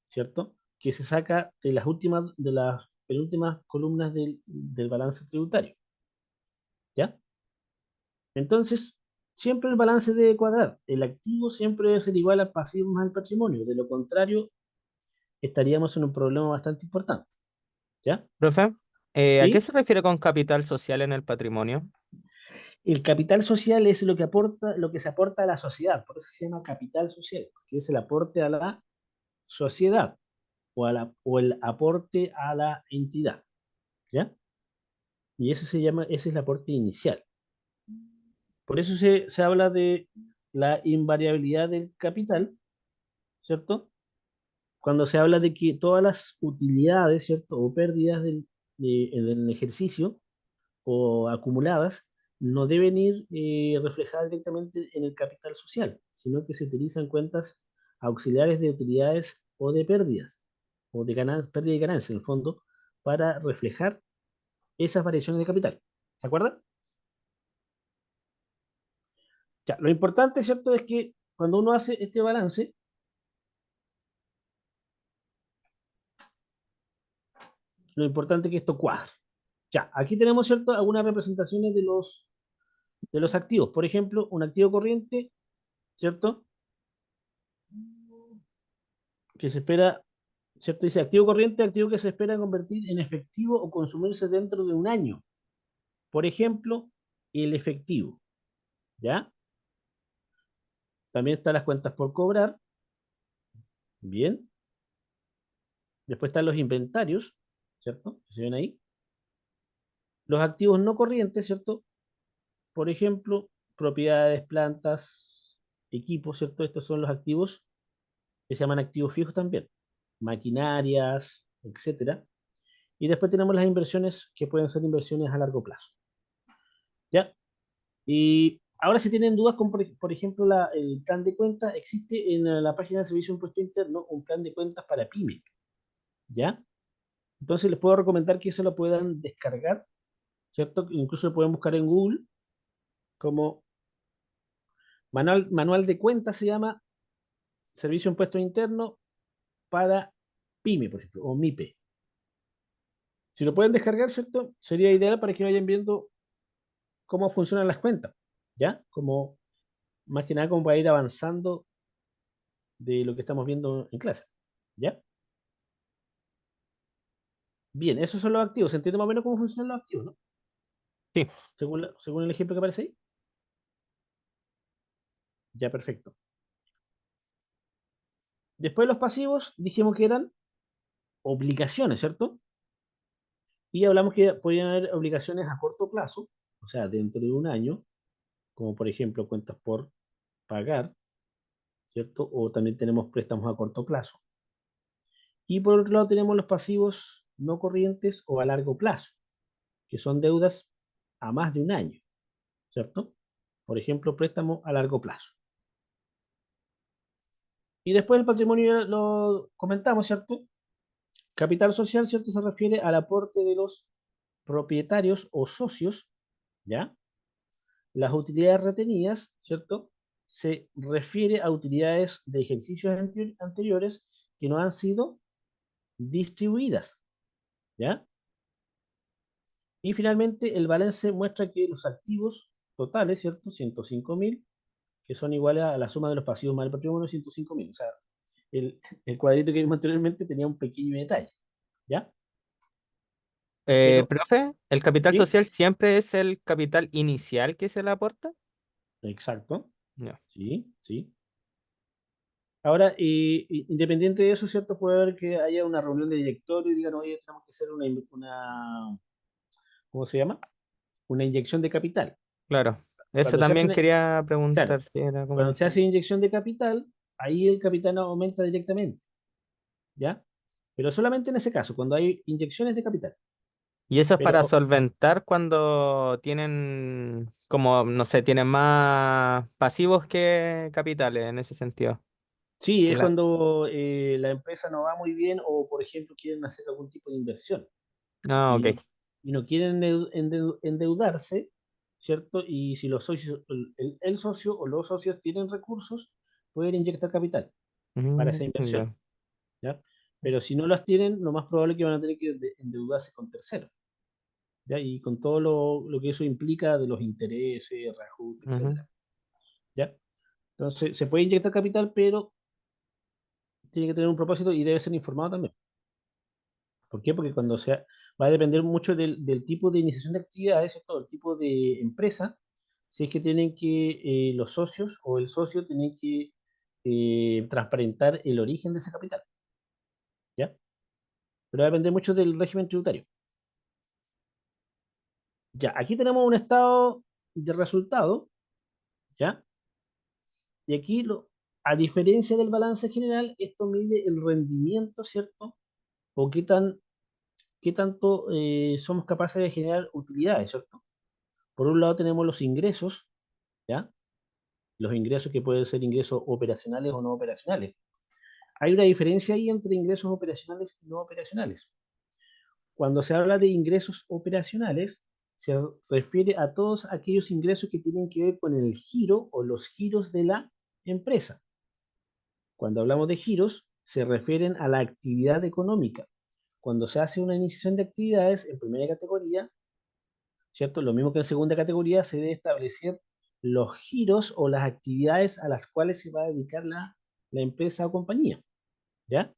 ¿cierto? Que se saca de las penúltimas columnas del balance tributario. ¿Ya? Entonces, siempre el balance debe cuadrar. El activo siempre debe ser igual al pasivo más el patrimonio. De lo contrario, estaríamos en un problema bastante importante. ¿Ya? Profe, ¿a qué ¿Sí? se refiere con capital social en el patrimonio? El capital social es lo que aporta, lo que se aporta a la sociedad. Por eso se llama capital social, porque es el aporte a la sociedad o el aporte a la entidad. ¿Ya? Y ese se llama, ese es el aporte inicial. Por eso se habla de la invariabilidad del capital, ¿cierto? Cuando se habla de que todas las utilidades, ¿cierto? O pérdidas del ejercicio o acumuladas no deben ir reflejadas directamente en el capital social, sino que se utilizan cuentas auxiliares de utilidades o de pérdidas, o de pérdida y ganancia, en el fondo, para reflejar esas variaciones de capital. ¿Se acuerdan? Ya, lo importante, ¿cierto?, es que cuando uno hace este balance, lo importante es que esto cuadre. Ya, aquí tenemos, ¿cierto?, algunas representaciones de los activos. Por ejemplo, un activo corriente, ¿cierto?, que se espera, ¿cierto? Dice activo corriente, activo que se espera convertir en efectivo o consumirse dentro de un año. Por ejemplo, el efectivo, ¿ya? También están las cuentas por cobrar, bien. Después están los inventarios, ¿cierto? Que se ven ahí. Los activos no corrientes, ¿cierto? Por ejemplo, propiedades, plantas, equipos, ¿cierto? Estos son los activos que se llaman activos fijos también. Maquinarias, etcétera. Y después tenemos las inversiones que pueden ser inversiones a largo plazo. ¿Ya? Y ahora si tienen dudas con, por ejemplo, el plan de cuentas, existe en la página del Servicio de Impuesto Interno un plan de cuentas para PYME. ¿Ya? Entonces les puedo recomendar que eso lo puedan descargar, ¿cierto? Incluso lo pueden buscar en Google como manual de cuentas, se llama Servicio de Impuesto Interno para PYME, por ejemplo, o MIPE. Si lo pueden descargar, ¿cierto? Sería ideal para que vayan viendo cómo funcionan las cuentas, ¿ya? Como, más que nada, como para ir avanzando de lo que estamos viendo en clase, ¿ya? Bien, esos son los activos. ¿Se entiende más o menos cómo funcionan los activos, no? Sí. Según el ejemplo que aparece ahí. Ya, perfecto. Después los pasivos, dijimos que eran obligaciones, ¿cierto? Y hablamos que podían haber obligaciones a corto plazo, o sea, dentro de un año, como por ejemplo cuentas por pagar, ¿cierto? O también tenemos préstamos a corto plazo. Y por otro lado tenemos los pasivos no corrientes o a largo plazo, que son deudas a más de un año, ¿cierto? Por ejemplo, préstamo a largo plazo. Y después el patrimonio ya lo comentamos, ¿cierto? Capital social, ¿cierto? Se refiere al aporte de los propietarios o socios, ¿ya? Las utilidades retenidas, ¿cierto? Se refiere a utilidades de ejercicios anteriores que no han sido distribuidas, ¿ya? Y finalmente el balance muestra que los activos totales, ¿cierto? 105.000, que son iguales a la suma de los pasivos más el patrimonio, 105.000. O sea, el cuadrito que vimos anteriormente tenía un pequeño detalle, ¿ya? Pero, Profe, ¿el capital ¿sí? social siempre es el capital inicial que se le aporta? Exacto. No. Sí, sí. Ahora, independiente de eso, ¿cierto? Puede haber que haya una reunión de directorio y digan, oye, tenemos que hacer ¿cómo se llama? Una inyección de capital. Claro. Eso Cuando se hace también quería claro, preguntar si era como cuando se eso. hace inyección de capital, ahí el capital aumenta directamente, ¿ya? Pero solamente en ese caso, cuando hay inyecciones de capital. Y eso es para Pero solventar cuando tienen, como, no sé, tienen más pasivos que capitales en ese sentido. sí, Que es la... cuando la empresa no va muy bien o, por ejemplo, quieren hacer algún tipo de inversión Ah, y no, ok. y no quieren endeudarse, ¿cierto? Y si los socios, el socio o los socios tienen recursos, pueden inyectar capital para esa inversión, Ya. ¿ya? Pero si no las tienen, lo más probable es que van a tener que endeudarse con terceros, ¿ya? Y con todo lo que eso implica de los intereses, reajustes, Ujú. etcétera, ¿ya? Entonces, se puede inyectar capital, pero tiene que tener un propósito y debe ser informado también. ¿Por qué? Porque cuando sea, va a depender mucho del tipo de iniciación de actividades, ¿cierto? El tipo de empresa, si es que tienen que, los socios o el socio tienen que transparentar el origen de ese capital, ¿ya? Pero va a depender mucho del régimen tributario. Ya, aquí tenemos un estado de resultado, ¿ya? Y aquí, a diferencia del balance general, esto mide el rendimiento, ¿cierto? O qué tanto somos capaces de generar utilidades, ¿cierto? Por un lado tenemos los ingresos, ¿ya? Los ingresos que pueden ser ingresos operacionales o no operacionales. Hay una diferencia ahí entre ingresos operacionales y no operacionales. Cuando se habla de ingresos operacionales, se refiere a todos aquellos ingresos que tienen que ver con el giro o los giros de la empresa. Cuando hablamos de giros, se refieren a la actividad económica. Cuando se hace una iniciación de actividades en primera categoría, ¿cierto? Lo mismo que en segunda categoría, se debe establecer los giros o las actividades a las cuales se va a dedicar la empresa o compañía, ¿ya?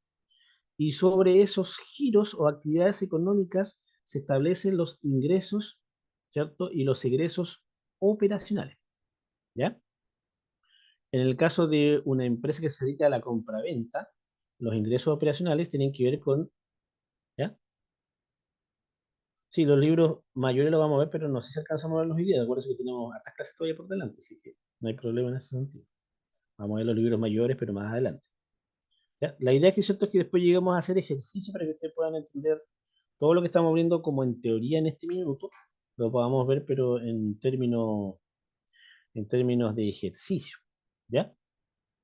Y sobre esos giros o actividades económicas se establecen los ingresos, ¿cierto? Y los egresos operacionales, ¿ya? En el caso de una empresa que se dedica a la compraventa, los ingresos operacionales tienen que ver con, ¿ya? Sí, los libros mayores los vamos a ver, pero no sé si alcanzamos a ver los hoy día. Acuérdense que tenemos hartas clases todavía por delante, así que no hay problema en ese sentido. Vamos a ver los libros mayores, pero más adelante. ¿Ya? La idea es que, ¿cierto?, es que después lleguemos a hacer ejercicio para que ustedes puedan entender todo lo que estamos viendo como en teoría en este minuto, lo podamos ver, pero en términos de ejercicio. ¿Ya?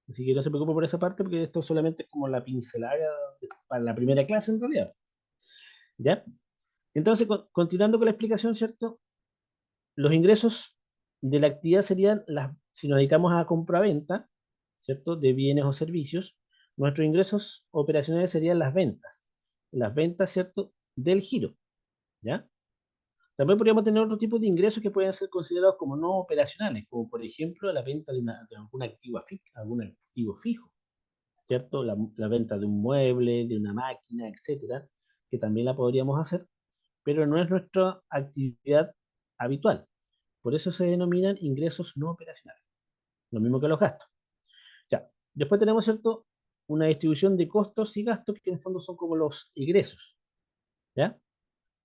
Así que no se preocupe por esa parte, porque esto solamente es como la pincelada para la primera clase en realidad. ¿Ya? Entonces, continuando con la explicación, ¿cierto? Los ingresos de la actividad serían, si nos dedicamos a compra-venta, ¿cierto?, de bienes o servicios, nuestros ingresos operacionales serían las ventas, ¿cierto?, del giro, ¿ya? También podríamos tener otro tipo de ingresos que pueden ser considerados como no operacionales, como por ejemplo la venta de algún activo fijo, ¿cierto? La venta de un mueble, de una máquina, etcétera, que también la podríamos hacer, pero no es nuestra actividad habitual. Por eso se denominan ingresos no operacionales. Lo mismo que los gastos. Ya. Después tenemos, ¿cierto?, una distribución de costos y gastos que en el fondo son como los ingresos. ¿Ya?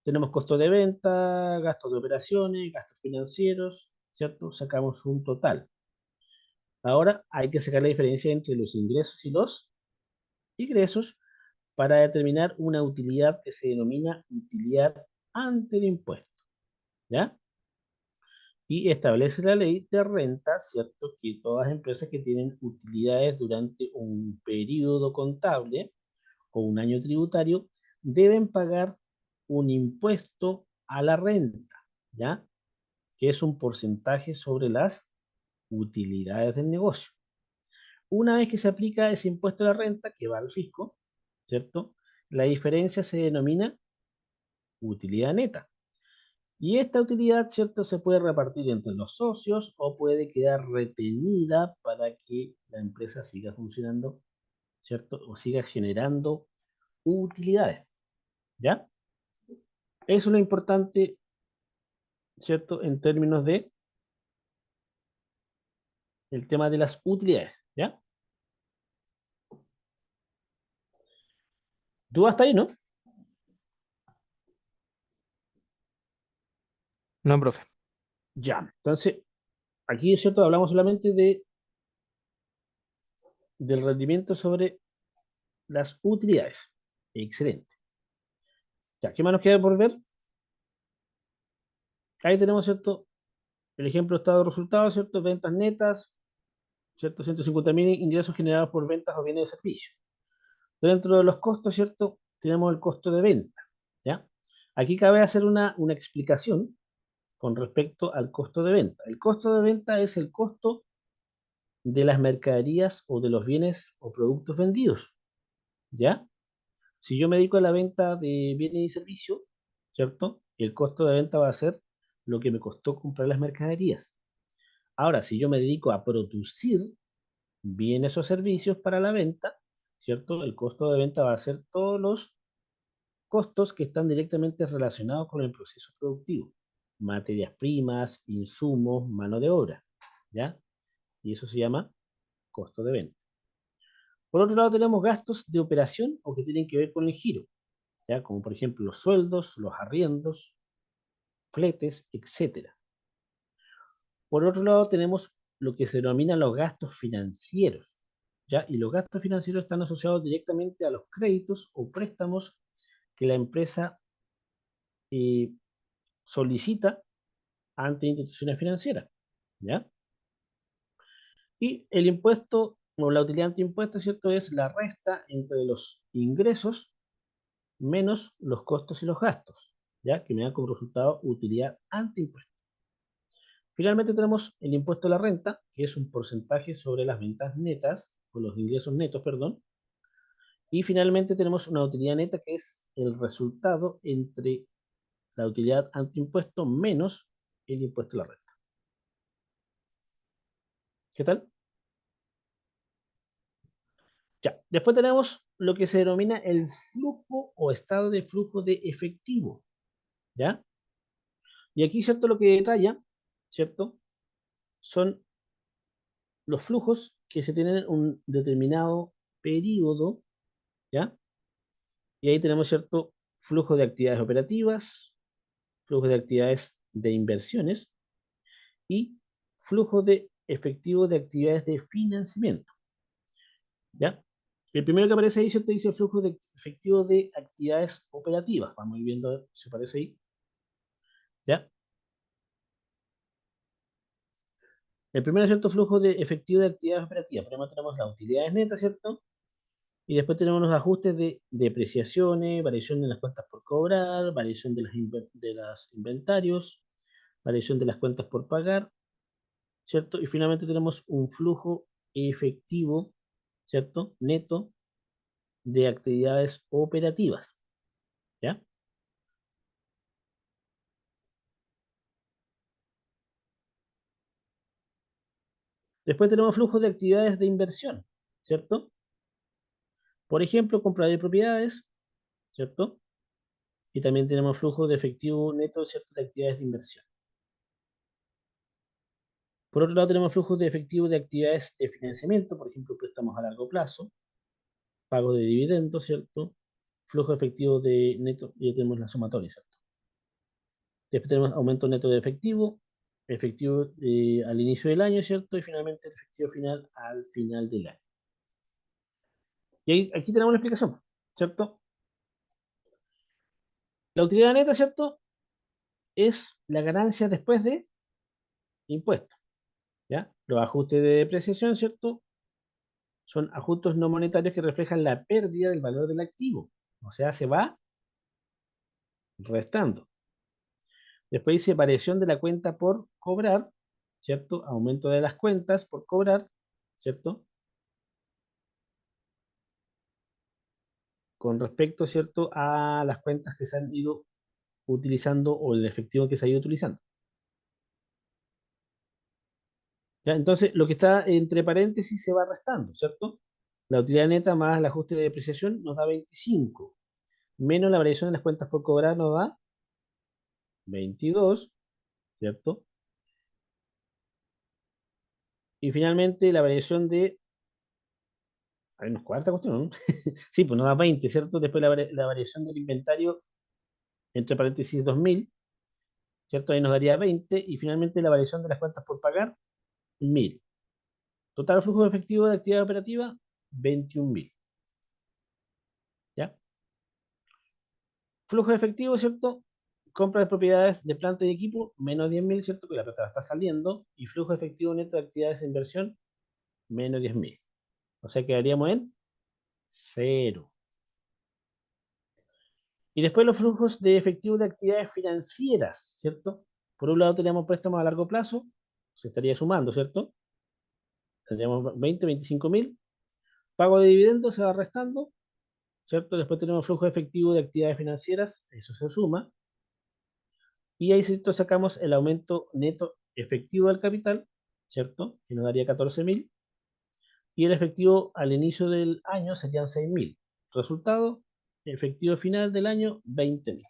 Tenemos costos de venta, gastos de operaciones, gastos financieros, ¿cierto? Sacamos un total. Ahora hay que sacar la diferencia entre los ingresos y los ingresos para determinar una utilidad que se denomina utilidad ante el impuesto. ¿Ya? Y establece la ley de renta, ¿cierto?, que todas las empresas que tienen utilidades durante un periodo contable o un año tributario deben pagar un impuesto a la renta, ¿ya? Que es un porcentaje sobre las utilidades del negocio. Una vez que se aplica ese impuesto a la renta, que va al fisco, ¿cierto?, la diferencia se denomina utilidad neta. Y esta utilidad, ¿cierto?, se puede repartir entre los socios o puede quedar retenida para que la empresa siga funcionando, ¿cierto?, o siga generando utilidades, ¿ya? Eso es lo importante, ¿cierto?, en términos de el tema de las utilidades, ¿ya? ¿Tú hasta ahí, no? No, profe. Ya, entonces, aquí, ¿cierto?, hablamos solamente del rendimiento sobre las utilidades. Excelente. Ya, ¿qué más nos queda por ver? Ahí tenemos, ¿cierto?, el ejemplo estado de resultados, ¿cierto? Ventas netas, ¿cierto? 150.000 ingresos generados por ventas o bienes de servicio. Dentro de los costos, ¿cierto?, tenemos el costo de venta, ¿ya? Aquí cabe hacer una explicación con respecto al costo de venta. El costo de venta es el costo de las mercaderías o de los bienes o productos vendidos, ¿ya? Si yo me dedico a la venta de bienes y servicios, ¿cierto?, el costo de venta va a ser lo que me costó comprar las mercaderías. Ahora, si yo me dedico a producir bienes o servicios para la venta, ¿cierto? El costo de venta va a ser todos los costos que están directamente relacionados con el proceso productivo. Materias primas, insumos, mano de obra, ¿ya? Y eso se llama costo de venta. Por otro lado, tenemos gastos de operación o que tienen que ver con el giro, ¿ya? Como por ejemplo los sueldos, los arriendos, fletes, etc. Por otro lado, tenemos lo que se denomina los gastos financieros, ¿ya? Y los gastos financieros están asociados directamente a los créditos o préstamos que la empresa solicita ante instituciones financieras, ¿ya? Y el impuesto o la utilidad ante impuestos, ¿cierto? Es la resta entre los ingresos menos los costos y los gastos, ¿ya? Que me dan como resultado utilidad ante impuestos. Finalmente tenemos el impuesto a la renta, que es un porcentaje sobre las ventas netas, o los ingresos netos, perdón. Y finalmente tenemos una utilidad neta, que es el resultado entre la utilidad ante impuesto menos el impuesto a la renta. ¿Qué tal? Ya. Después tenemos lo que se denomina el flujo o estado de flujo de efectivo, ¿ya? Y aquí, ¿cierto? Lo que detalla, ¿cierto? Son los flujos que se tienen en un determinado periodo, ¿ya? Y ahí tenemos, ¿cierto? Flujo de actividades operativas, flujo de actividades de inversiones y flujo de efectivo de actividades de financiamiento, ¿ya? El primero que aparece ahí, ¿cierto? Dice flujo de efectivo de actividades operativas. Vamos viendo si aparece ahí, ¿ya? El primero, ¿cierto? Flujo de efectivo de actividades operativas. Primero tenemos las utilidades netas, ¿cierto? Y después tenemos los ajustes de depreciaciones, variación de las cuentas por cobrar, variación de las inventarios, variación de las cuentas por pagar, ¿cierto? Y finalmente tenemos un flujo efectivo, ¿cierto? Neto de actividades operativas, ¿ya? Después tenemos flujos de actividades de inversión, ¿cierto? Por ejemplo, compra de propiedades, ¿cierto? Y también tenemos flujo de efectivo neto, ¿cierto? De actividades de inversión. Por otro lado, tenemos flujos de efectivo de actividades de financiamiento, por ejemplo, préstamos a largo plazo, pago de dividendos, ¿cierto? Flujo efectivo de neto, y ya tenemos la sumatoria, ¿cierto? Después tenemos aumento neto de efectivo, efectivo al inicio del año, ¿cierto? Y finalmente el efectivo final al final del año. Y ahí, aquí tenemos la explicación, ¿cierto? La utilidad neta, ¿cierto? Es la ganancia después de impuestos, ¿ya? Los ajustes de depreciación, ¿cierto? Son ajustes no monetarios que reflejan la pérdida del valor del activo. O sea, se va restando. Después dice variación de la cuenta por cobrar, ¿cierto? Aumento de las cuentas por cobrar, ¿cierto? Con respecto, ¿cierto? A las cuentas que se han ido utilizando o el efectivo que se ha ido utilizando. ¿Ya? Entonces, lo que está entre paréntesis se va restando, ¿cierto? La utilidad neta más el ajuste de depreciación nos da 25, menos la variación de las cuentas por cobrar nos da 22, ¿cierto? Y finalmente la variación de... A ver, nos cuarta cuestión, ¿no? Sí, pues nos da 20, ¿cierto? Después la variación del inventario, entre paréntesis 2000, ¿cierto? Ahí nos daría 20. Y finalmente la variación de las cuentas por pagar, 1000. Total flujo de efectivo de actividad operativa, 21.000. ¿Ya? Flujo de efectivo, ¿cierto? Compra de propiedades de planta y equipo, menos 10.000, ¿cierto? Que la plata está saliendo. Y flujo efectivo neto de actividades de inversión, menos 10.000. O sea, quedaríamos en 0. Y después los flujos de efectivo de actividades financieras, ¿cierto? Por un lado tenemos préstamos a largo plazo, se estaría sumando, ¿cierto? Tendríamos 20, 25.000. Pago de dividendos se va restando, ¿cierto? Después tenemos flujo efectivo de actividades financieras, eso se suma. Y ahí, ¿cierto? Sacamos el aumento neto efectivo del capital, ¿cierto? Que nos daría 14.000. Y el efectivo al inicio del año serían 6.000. Resultado, efectivo final del año, 20.000.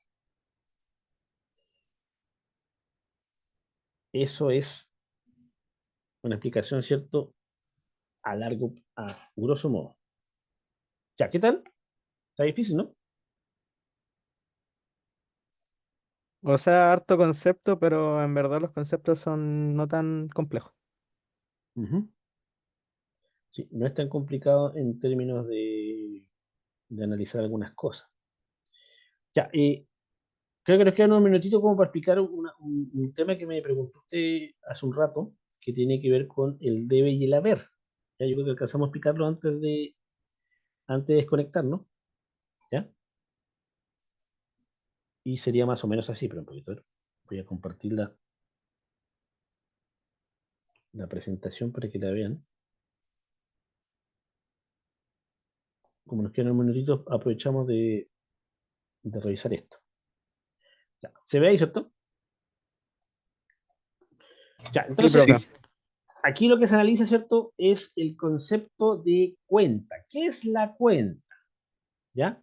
Eso es una explicación, ¿cierto? A grosso modo. Ya, ¿qué tal? Está difícil, ¿no? O sea, harto concepto, pero en verdad los conceptos son no tan complejos. Ujú. Sí, no es tan complicado en términos de analizar algunas cosas. Ya, creo que nos quedan unos minutitos como para explicar un tema que me preguntó usted hace un rato, que tiene que ver con el debe y el haber. Ya, yo creo que alcanzamos a explicarlo antes de desconectarnos, ¿ya? Y sería más o menos así, pero un poquito. A ver, voy a compartir la presentación para que la vean. Como nos quedan unos minutitos, aprovechamos de revisar esto. Ya, ¿se ve ahí, cierto? Ya, Sí, entonces, profe. aquí lo que se analiza, ¿cierto? Es el concepto de cuenta. ¿Qué es la cuenta? ¿Ya?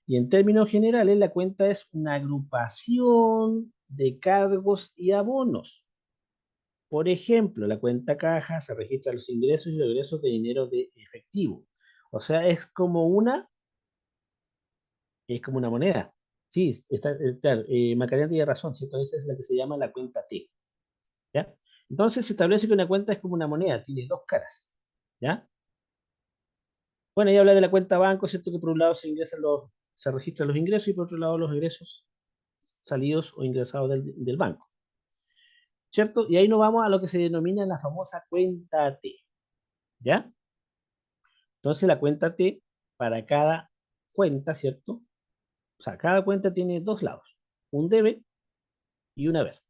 Y en términos generales, la cuenta es una agrupación de cargos y abonos. Por ejemplo, la cuenta caja se registra los ingresos y los egresos de dinero de efectivo. O sea, es como una moneda. Sí, claro, Macarena tiene razón, ¿cierto? Esa es la que se llama la cuenta T. ¿Ya? Entonces se establece que una cuenta es como una moneda, tiene dos caras. ¿Ya? Bueno, ahí habla de la cuenta banco, ¿cierto? Que por un lado se registran los ingresos y por otro lado los egresos salidos o ingresados del banco. ¿Cierto? Y ahí nos vamos a lo que se denomina la famosa cuenta T. ¿Ya? Entonces la cuenta T, para cada cuenta, ¿cierto? O sea, cada cuenta tiene dos lados, un debe y un haber.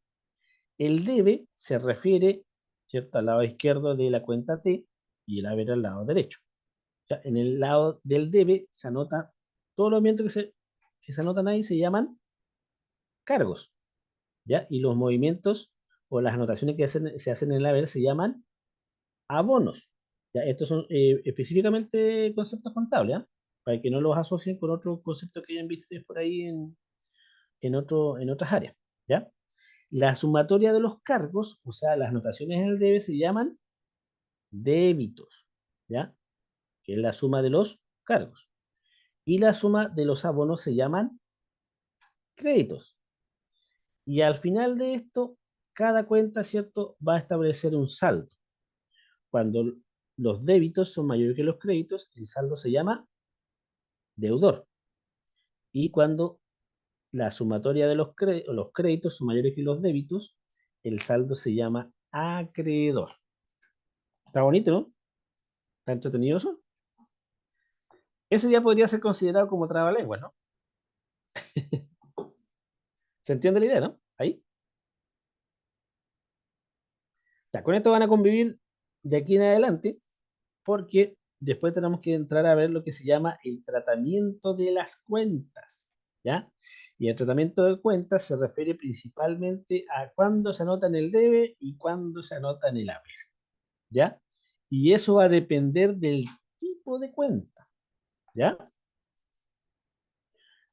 El debe se refiere, ¿cierto?, al lado izquierdo de la cuenta T y el haber al lado derecho. O sea, en el lado del debe se anota, todos los movimientos que se anotan ahí se llaman cargos, ¿ya? Y los movimientos o las anotaciones que se hacen en el haber se llaman abonos. ¿Ya? Estos son específicamente conceptos contables, ¿eh? Para que no los asocien con otros conceptos que hayan visto ustedes por ahí en otras áreas. ¿Ya? La sumatoria de los cargos, o sea, las notaciones en el debe, se llaman débitos, ¿ya? Que es la suma de los cargos. Y la suma de los abonos se llaman créditos. Y al final de esto, cada cuenta, ¿cierto?, va a establecer un saldo. Cuando los débitos son mayores que los créditos, el saldo se llama deudor. Y cuando la sumatoria de los créditos son mayores que los débitos, el saldo se llama acreedor. Está bonito, ¿no? ¿Está entretenido eso? Eso ya podría ser considerado como trabalengua, ¿no? ¿Se entiende la idea, no? Ahí. Ya, con esto van a convivir de aquí en adelante, porque después tenemos que entrar a ver lo que se llama el tratamiento de las cuentas, ¿ya? Y el tratamiento de cuentas se refiere principalmente a cuándo se anota en el debe y cuándo se anota en el haber, ¿ya? Y eso va a depender del tipo de cuenta, ¿ya?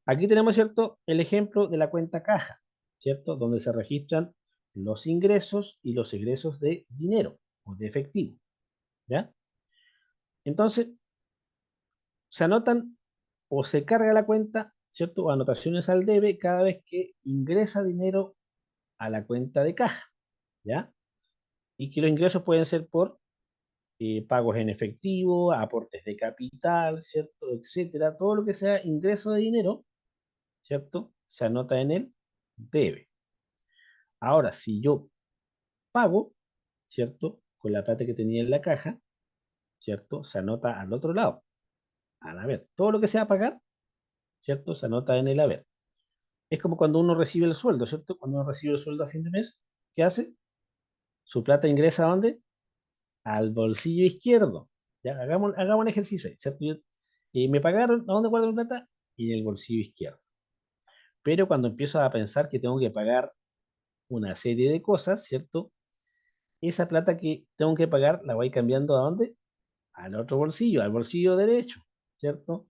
Aquí tenemos, ¿cierto?, el ejemplo de la cuenta caja, ¿cierto? Donde se registran los ingresos y los egresos de dinero o de efectivo, ¿ya? Entonces, se anotan o se carga la cuenta, ¿cierto? O anotaciones al debe cada vez que ingresa dinero a la cuenta de caja, ¿ya? Y que los ingresos pueden ser por pagos en efectivo, aportes de capital, ¿cierto? Etcétera. Todo lo que sea ingreso de dinero, ¿cierto? Se anota en el debe. Ahora, si yo pago, ¿cierto? Con la plata que tenía en la caja, ¿cierto? Se anota al otro lado, al haber. Todo lo que sea pagar, ¿cierto? Se anota en el haber. Es como cuando uno recibe el sueldo, ¿cierto? Cuando uno recibe el sueldo a fin de mes, ¿qué hace? Su plata ingresa ¿a dónde? Al bolsillo izquierdo. Ya, hagamos un ejercicio ahí, ¿cierto? Me pagaron, ¿a dónde guardo mi plata? En el bolsillo izquierdo. Pero cuando empiezo a pensar que tengo que pagar una serie de cosas, ¿cierto? Esa plata que tengo que pagar la voy cambiando ¿a dónde? Al otro bolsillo, al bolsillo derecho, ¿cierto?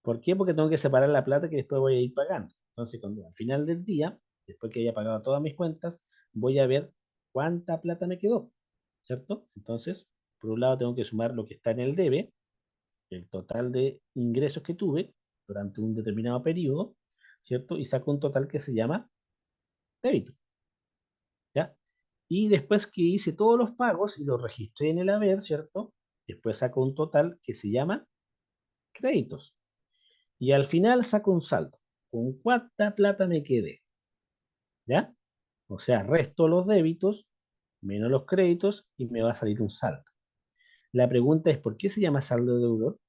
¿Por qué? Porque tengo que separar la plata que después voy a ir pagando. Entonces, cuando al final del día, después que haya pagado todas mis cuentas, voy a ver cuánta plata me quedó, ¿cierto? Entonces, por un lado tengo que sumar lo que está en el debe, el total de ingresos que tuve durante un determinado periodo, ¿cierto? Y saco un total que se llama débito, ¿ya? Y después que hice todos los pagos y los registré en el haber, ¿cierto? Después saco un total que se llama créditos. Y al final saco un saldo. ¿Con cuánta plata me quedé? ¿Ya? O sea, resto los débitos menos los créditos y me va a salir un saldo. La pregunta es, ¿por qué se llama saldo deudor?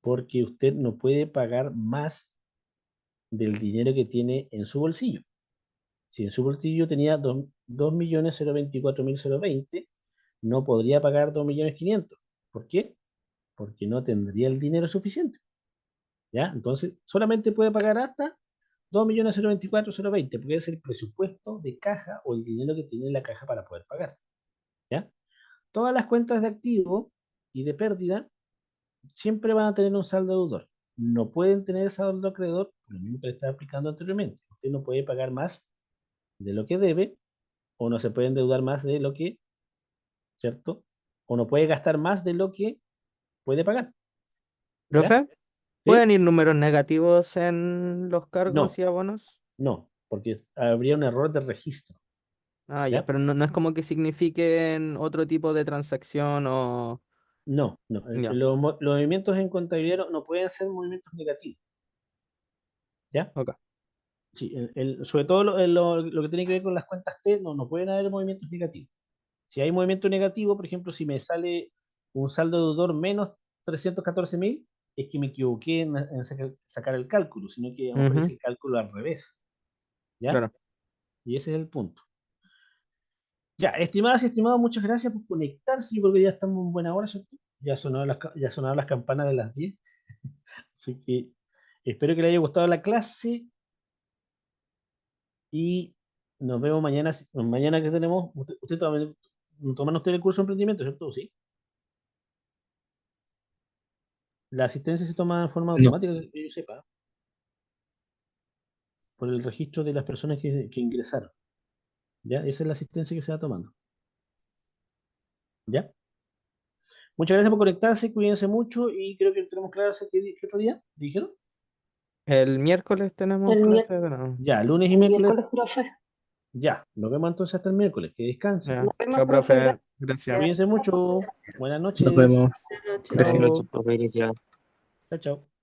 Porque usted no puede pagar más del dinero que tiene en su bolsillo. Si en su bolsillo tenía 2.024.020, no podría pagar 2.500.000. ¿Por qué? Porque no tendría el dinero suficiente. ¿Ya? Entonces, solamente puede pagar hasta 2.024.020, porque es el presupuesto de caja o el dinero que tiene la caja para poder pagar. ¿Ya? Todas las cuentas de activo y de pérdida siempre van a tener un saldo deudor. No pueden tener saldo acreedor, por lo mismo que le estaba explicando anteriormente. Usted no puede pagar más de lo que debe, o no se puede endeudar más de lo que, ¿cierto? O no puede gastar más de lo que puede pagar. ¿Ya? ¿Profe? ¿Sí? ¿Pueden ir números negativos en los cargos No, y abonos? no, porque habría un error de registro. Ah, ya, ¿Ya? pero no es como que signifiquen otro tipo de transacción o... No, no. Ya, Los movimientos en contabilidad no pueden ser movimientos negativos. ¿Ya? ok. Sí, sobre todo lo que tiene que ver con las cuentas T, no pueden haber movimientos negativos. Si hay movimiento negativo, por ejemplo, si me sale un saldo deudor menos 314.000, es que me equivoqué en sacar el cálculo, sino que a lo mejor Ujú, hice el cálculo al revés. ¿Ya? claro. Y ese es el punto. Ya, estimadas y estimados, muchas gracias por conectarse. Yo creo que ya estamos en buena hora, ¿cierto? Ya sonaron las campanas de las 10. Así que espero que les haya gustado la clase y nos vemos mañana. Mañana que tenemos, usted toman usted el curso de emprendimiento, ¿cierto? Sí. La asistencia se toma de forma No. automática, que yo sepa, por el registro de las personas que ingresaron. ¿Ya? Esa es la asistencia que se va tomando. ¿Ya? Muchas gracias por conectarse, cuídense mucho y creo que tenemos clase ¿qué otro día? ¿Dijeron? El miércoles tenemos El, mier- clase de nuevo. Ya, lunes y el miércoles. miércoles, profe. Ya, nos vemos entonces hasta el miércoles. Que descansen. Ya. Nos vemos, Chao, profe. profe. Gracias. Cuídense mucho. Buenas Nos noches. vemos. Buenas noches. Gracias. Chao. Profe. Gracias. Chao, chao.